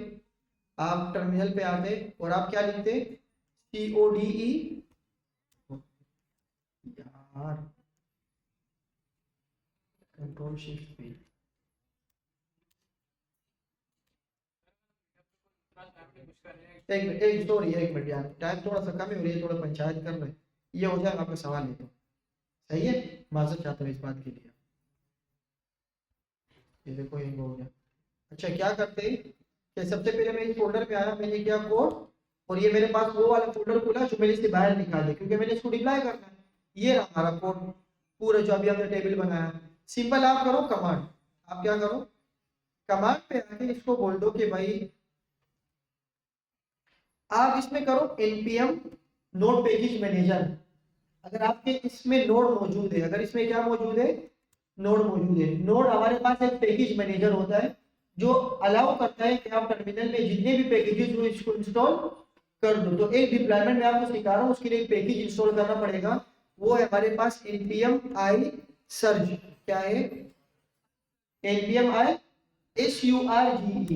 A: आप टर्मिनल पे आते और आप क्या लिखते, CODE, यार Ctrl+Shift+V,
B: थोड़ा सा आपने कुछ कर रहे हैं।
A: एक मिनट, एक सॉरी, एक मिनट यार, टाइम थोड़ा सा कम है और ये थोड़ा पंचायत कर रहे हैं, ये हो जाए आपका सवाल है तो सही है, माजूर चाहता हूँ इस बात के लिए। ये देखो ये हो गया। अच्छा क्या करते हैं कि सबसे पहले मैं इस फोल्डर पे आया, मैंने किया कोड, और ये मेरे पास वो वाला फोल्डर खुला जो मैंने इसे बाहर निकाल दिया, क्योंकि मैंने इसको डिप्लॉय करना है। ये रहा हमारा कोड पूरा जो अभी हमने टेबल बनाया। सिंपल आप करो कमांड, आप क्या करो, कमांड पे आके इसको बोल दो कि भाई आप इसमें करो npm नोड पैकेज मैनेजर। अगर आपके इसमें नोड मौजूद है, अगर इसमें क्या मौजूद है, नोड मौजूद है। नोड हमारे पास एक पैकेज मैनेजर होता है जो अलाउ करता है कि आप टर्मिनल में जितने भी पैकेजेस हो इसको इंस्टॉल कर दो। तो एक डिप्लॉयमेंट मैं आपको सिखा रहा हूँ, उसके लिए एक पैकेज इंस्टॉल करना पड़ेगा, वो है हमारे पास npm i surge। क्या है, npm i surge।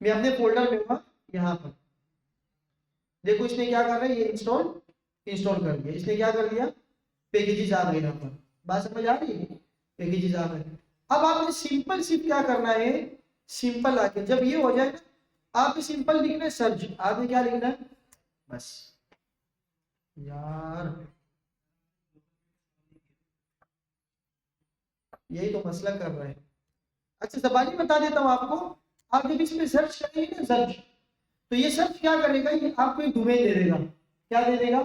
A: मैं अपने फोल्डर में हूँ यहाँ पर, देखो इसने क्या कर रहा है, ये इंस्टॉल इंस्टॉल कर दिया। इसने क्या कर दिया, पैकेजेस आ गए यहाँ पर। बात समझ आ रही है, पैकेजेस आ गए। अब आपने सिंपल सिर्फ क्या करना है, सिंपल आके जब ये हो जाए ना, आपने सिंपल लिखना है सर्च। आपने क्या लिखना है, बस यार यही तो मसला कर रहा है। अच्छा जबानी बता देता हूँ आपको, आप जब इसमें सर्च करेंगे ना सर्च, तो ये सर्च क्या करेगा, ये आपको एक डोमेन दे देगा। क्या दे देगा,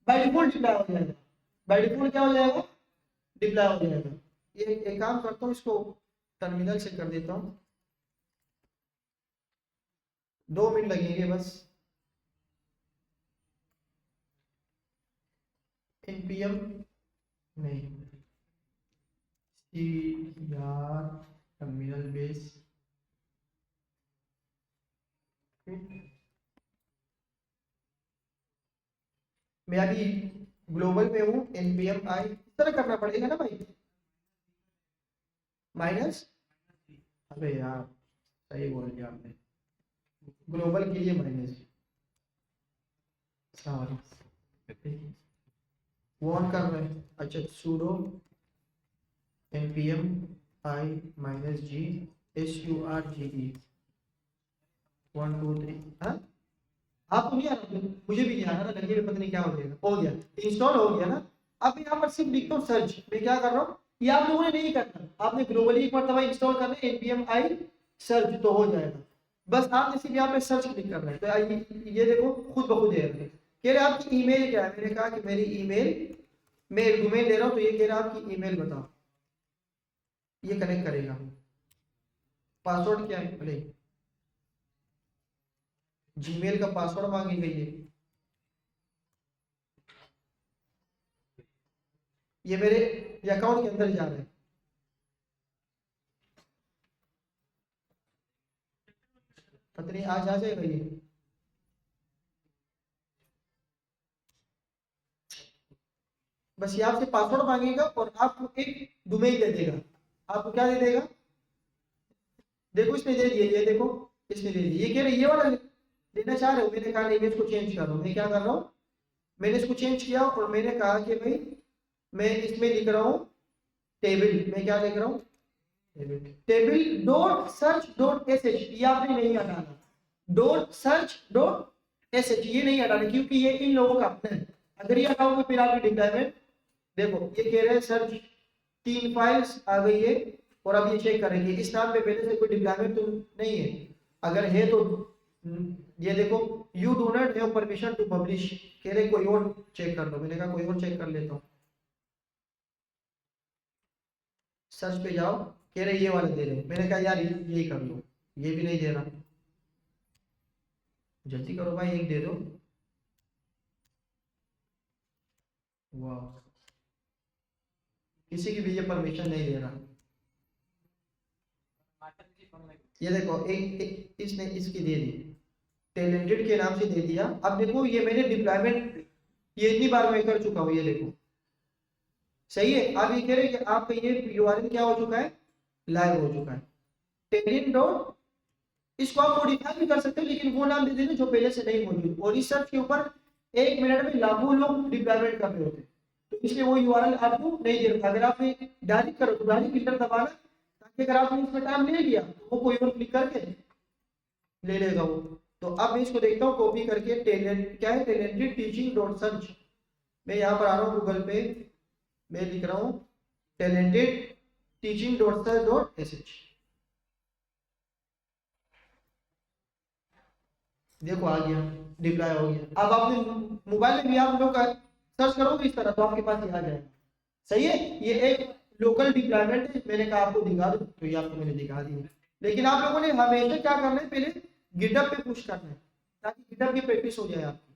A: बाय डिफॉल्ट डिप्लॉय हो जाएगा। बाय डिफॉल्ट क्या हो जाएगा, डिप्लॉय हो जाएगा। ये एक काम करता हूँ, इसको टर्मिनल से कर देता हूँ, 2 मिनट लगेंगे बस। npm नहीं यार, टर्मिनल बेस मैं अभी ग्लोबल में हूँ, npm i इस तरह करना पड़ेगा ना भाई, माइनस, अबे यार सही बोल दिया आपने, ग्लोबल के लिए माइनस, वो ऑन कर रहे हैं। अच्छा sudo npm i minus g surge 1 2 3। हाँ आपको नहीं आ रहा, मुझे भी नहीं आ रहा, लगे पता नहीं क्या हो जाएगा। हो गया, इंस्टॉल हो गया ना। अब यहाँ पर सिर्फ लिखता हूँ सर्च। मैं क्या कर रहा हूँ, ये आप लोगों ने नहीं करना, आपने ग्लोबली एक मरतबा इंस्टॉल करना है npm i सर्च, तो हो जाएगा। बस आपने सिर्फ यहाँ पे सर्च क्लिक करना है। तो ये देखो खुद ब खुद कह रहे आपकी ईमेल क्या है। मैंने कहा कि मेरी ईमेल, मैं एक डोमेन ले रहा हूँ, तो ये कह रहा है आपकी ईमेल बताओ। ये कनेक्ट करेगा। पासवर्ड क्या है, भले जीमेल का पासवर्ड मांगेगा ये मेरे अकाउंट के अंदर जा रहा है। पता नहीं आज आ जाएगा ये। बस ये आपसे पासवर्ड मांगेगा और आपको एक डोमेन दे देगा। आपको क्या दे देगा, देखो इसने दे दिया, ये देखो इसने दे दिया। ये कह रहे ये वाला लेना चाह रहे हो, मैंने कहा नहीं, मैं इसको चेंज कर रहा हूँ। मैं क्या कर रहा हूँ, मैंने इसको चेंज किया और मैंने कहा कि भाई मैं इसमें लिख रहा हूँ टेबल। मैं क्या लिख रहा हूँ, table dot search dot S H. ये आपने नहीं हटाना, dot search dot S H ये नहीं हटाना, क्योंकि ये इन लोगों का अपना है। अगर ये हटाओगे फिर आपकी डिप्लॉयमेंट, देखो ये कह रहे हैं सर्च 3 फाइल्स आ गई है, और अब ये चेक करेंगे इस नाम पे पहले से कोई डिप्लॉयमेंट तो नहीं है। अगर है तो ये देखो you do not have permission to publish, कह रहे कोई और चेक कर लो। मैंने कहा कोई और चेक कर लेता हूँ। सर्च पे जाओ, कह रहे ये वाला दे रहे हो। मैंने कहा यार यही कर लो, ये भी नहीं दे रहा। जल्दी करो भाई, एक दे दो। वाह, किसी की भी ये परमिशन नहीं दे रहा। ये देखो एक इसने इसकी दे दी, टैलेंटेड के नाम से दे दिया। अब देखो ये मैंने डिप्लॉयमेंट ये इतनी बार मैं कर चुका हूँ, ये देखो सही है। आप ये कह रहे हैं कि आपका ये यूआरएल क्या हो चुका है, लाइव हो चुका है। टेलिन डॉट, इसको आप मॉडिफाई भी कर सकते हो, लेकिन वो नाम दे देना जो पहले से नहीं मौजूद। और इस सर्च के ऊपर 1 मिनट में लाखों लोग डिप्लॉयमेंट कर रहे होते हैं, तो इसलिए वो यूआरएल आपको नहीं दे रखा। अगर आप डायरेक्ट करो तो डायरेक्ट फिल्टर दबाना, ताकि अगर आपने इसमें टाइम ले लिया तो वो कोई और क्लिक करके ले लेगा वो। तो अब मैं इसको देखता हूँ कॉपी करके, टैलेंट क्या है, टैलेंटेड टीचिंग डॉट सर्च। मैं यहाँ पर आ रहा हूँ गूगल पे, मैं लिख रहा हूँ talented teaching dot search dot S H. देखो आ गया, डिप्लॉय हो गया। अब आपने मोबाइल में भी आप लोग सर्च करोगे इस तरह तो आपके पास ये आ जाएगा। सही है, ये एक लोकल डिप्लॉयमेंट है। मैंने कहा आपको दिखा दो, तो ये आपको मैंने दिखा दिया। लेकिन आप लोगों ने हमेशा क्या करना है, पहले गिटहब पे पुश करना है, ताकि गिटहब की प्रैक्टिस हो जाए आपकी।